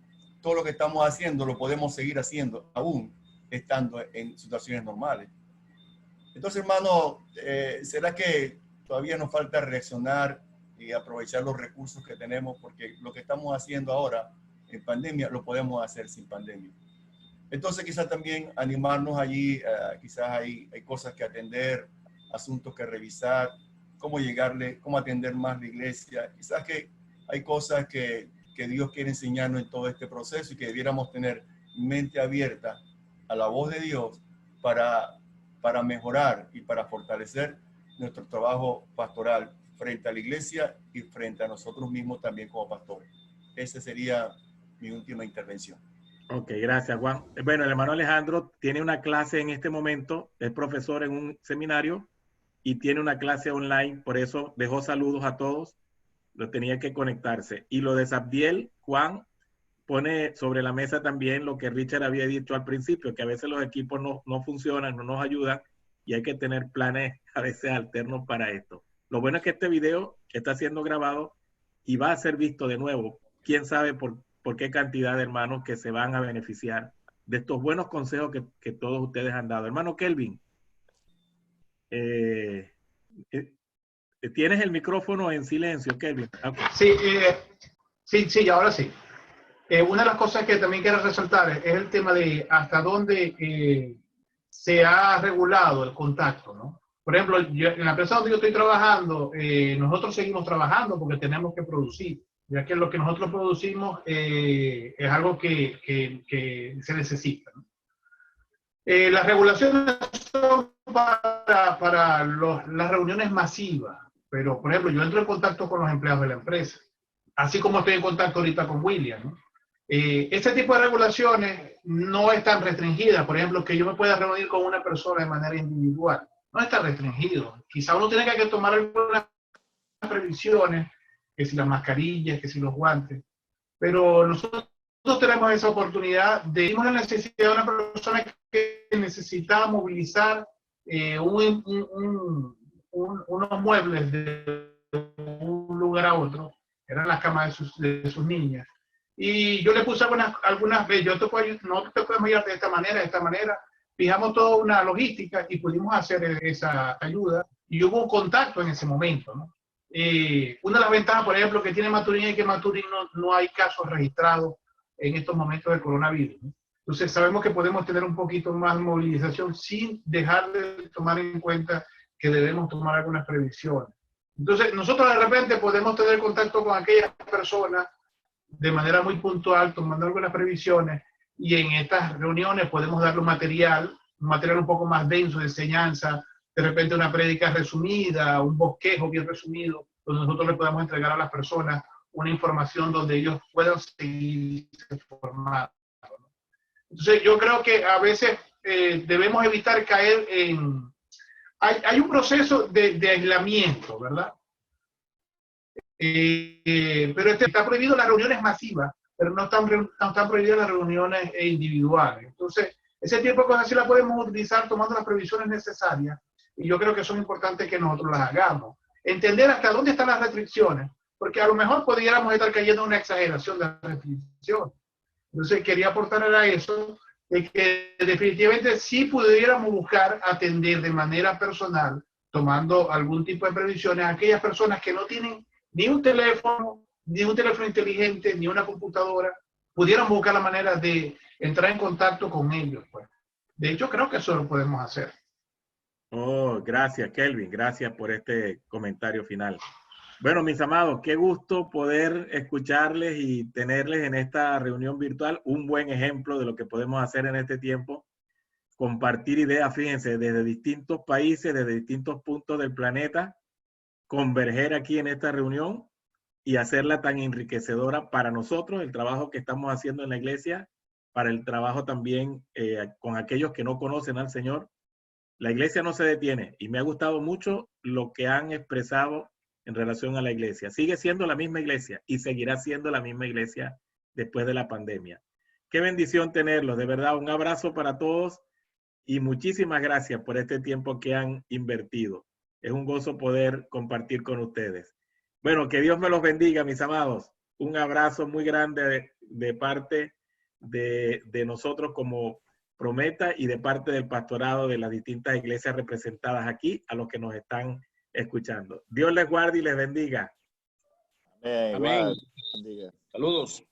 todo lo que estamos haciendo lo podemos seguir haciendo aún estando en situaciones normales. Entonces, hermano, ¿será que todavía nos falta reaccionar y aprovechar los recursos que tenemos? Porque lo que estamos haciendo ahora en pandemia lo podemos hacer sin pandemia. Entonces, quizás también animarnos allí, quizás hay cosas que atender, asuntos que revisar, cómo llegarle, cómo atender más la iglesia. Quizás que hay cosas que Dios quiere enseñarnos en todo este proceso y que debiéramos tener mente abierta a la voz de Dios para mejorar y para fortalecer nuestro trabajo pastoral frente a la iglesia y frente a nosotros mismos también como pastores. Esa sería mi última intervención. Ok, gracias, Juan. Bueno, el hermano Alejandro tiene una clase en este momento, es profesor en un seminario y tiene una clase online, por eso dejó saludos a todos, lo tenía que conectarse. Y lo de Sabdiel, Juan pone sobre la mesa también lo que Richard había dicho al principio, que a veces los equipos no funcionan, no nos ayudan y hay que tener planes a veces alternos para esto. Lo bueno es que este video está siendo grabado y va a ser visto de nuevo. ¿Quién sabe por qué cantidad de hermanos que se van a beneficiar de estos buenos consejos que todos ustedes han dado? Hermano Kelvin, tienes el micrófono en silencio, Kelvin. Okay. Sí, ahora sí. Una de las cosas que también quiero resaltar es el tema de hasta dónde se ha regulado el contacto, ¿no? Por ejemplo, en la empresa donde yo estoy trabajando, nosotros seguimos trabajando porque tenemos que producir, ya que lo que nosotros producimos es algo que se necesita, ¿no? Las regulaciones son para las reuniones masivas, pero por ejemplo, yo entro en contacto con los empleados de la empresa, así como estoy en contacto ahorita con William, ¿no? Este tipo de regulaciones no están restringidas. Por ejemplo, que yo me pueda reunir con una persona de manera individual. No está restringido. Quizá uno tiene que tomar algunas previsiones, que si las mascarillas, que si los guantes. Pero nosotros tenemos esa oportunidad de ir a la necesidad de una persona que necesita movilizar unos muebles de un lugar a otro. Eran las camas de sus niñas. Y yo le puse algunas veces, no te podemos ayudar de esta manera, fijamos toda una logística y pudimos hacer esa ayuda y hubo un contacto en ese momento, ¿no? Una de las ventajas, por ejemplo, que tiene Maturín es que en Maturín no hay casos registrados en estos momentos del coronavirus, ¿no? Entonces sabemos que podemos tener un poquito más de movilización sin dejar de tomar en cuenta que debemos tomar algunas previsiones. Entonces nosotros de repente podemos tener contacto con aquellas personas de manera muy puntual, tomando algunas previsiones, y en estas reuniones podemos darle un material un poco más denso de enseñanza, de repente una prédica resumida, un bosquejo bien resumido, donde nosotros le podamos entregar a las personas una información donde ellos puedan seguirse formando. Entonces yo creo que a veces debemos evitar caer en... Hay un proceso de aislamiento, ¿verdad? Pero está prohibido las reuniones masivas, pero no están prohibidas las reuniones individuales. Entonces, ese tipo de cosas sí las podemos utilizar tomando las previsiones necesarias, y yo creo que son importantes que nosotros las hagamos. Entender hasta dónde están las restricciones, porque a lo mejor pudiéramos estar cayendo en una exageración de las restricciones. Entonces, quería aportar a eso, de que definitivamente sí pudiéramos buscar atender de manera personal, tomando algún tipo de previsiones, a aquellas personas que no tienen ni un teléfono inteligente, ni una computadora, pudieran buscar la manera de entrar en contacto con ellos, pues. De hecho, creo que eso lo podemos hacer. Oh, gracias, Kelvin. Gracias por este comentario final. Bueno, mis amados, qué gusto poder escucharles y tenerles en esta reunión virtual. Un buen ejemplo de lo que podemos hacer en este tiempo. Compartir ideas, fíjense, desde distintos países, desde distintos puntos del planeta, converger aquí en esta reunión y hacerla tan enriquecedora para nosotros, el trabajo que estamos haciendo en la iglesia, para el trabajo también con aquellos que no conocen al Señor. La iglesia no se detiene y me ha gustado mucho lo que han expresado en relación a la iglesia. Sigue siendo la misma iglesia y seguirá siendo la misma iglesia después de la pandemia. Qué bendición tenerlos, de verdad, un abrazo para todos y muchísimas gracias por este tiempo que han invertido. Es un gozo poder compartir con ustedes. Bueno, que Dios me los bendiga, mis amados. Un abrazo muy grande de parte de nosotros como Prometa y de parte del pastorado de las distintas iglesias representadas aquí, a los que nos están escuchando. Dios les guarde y les bendiga. Amén. Amén. Bendiga. Saludos.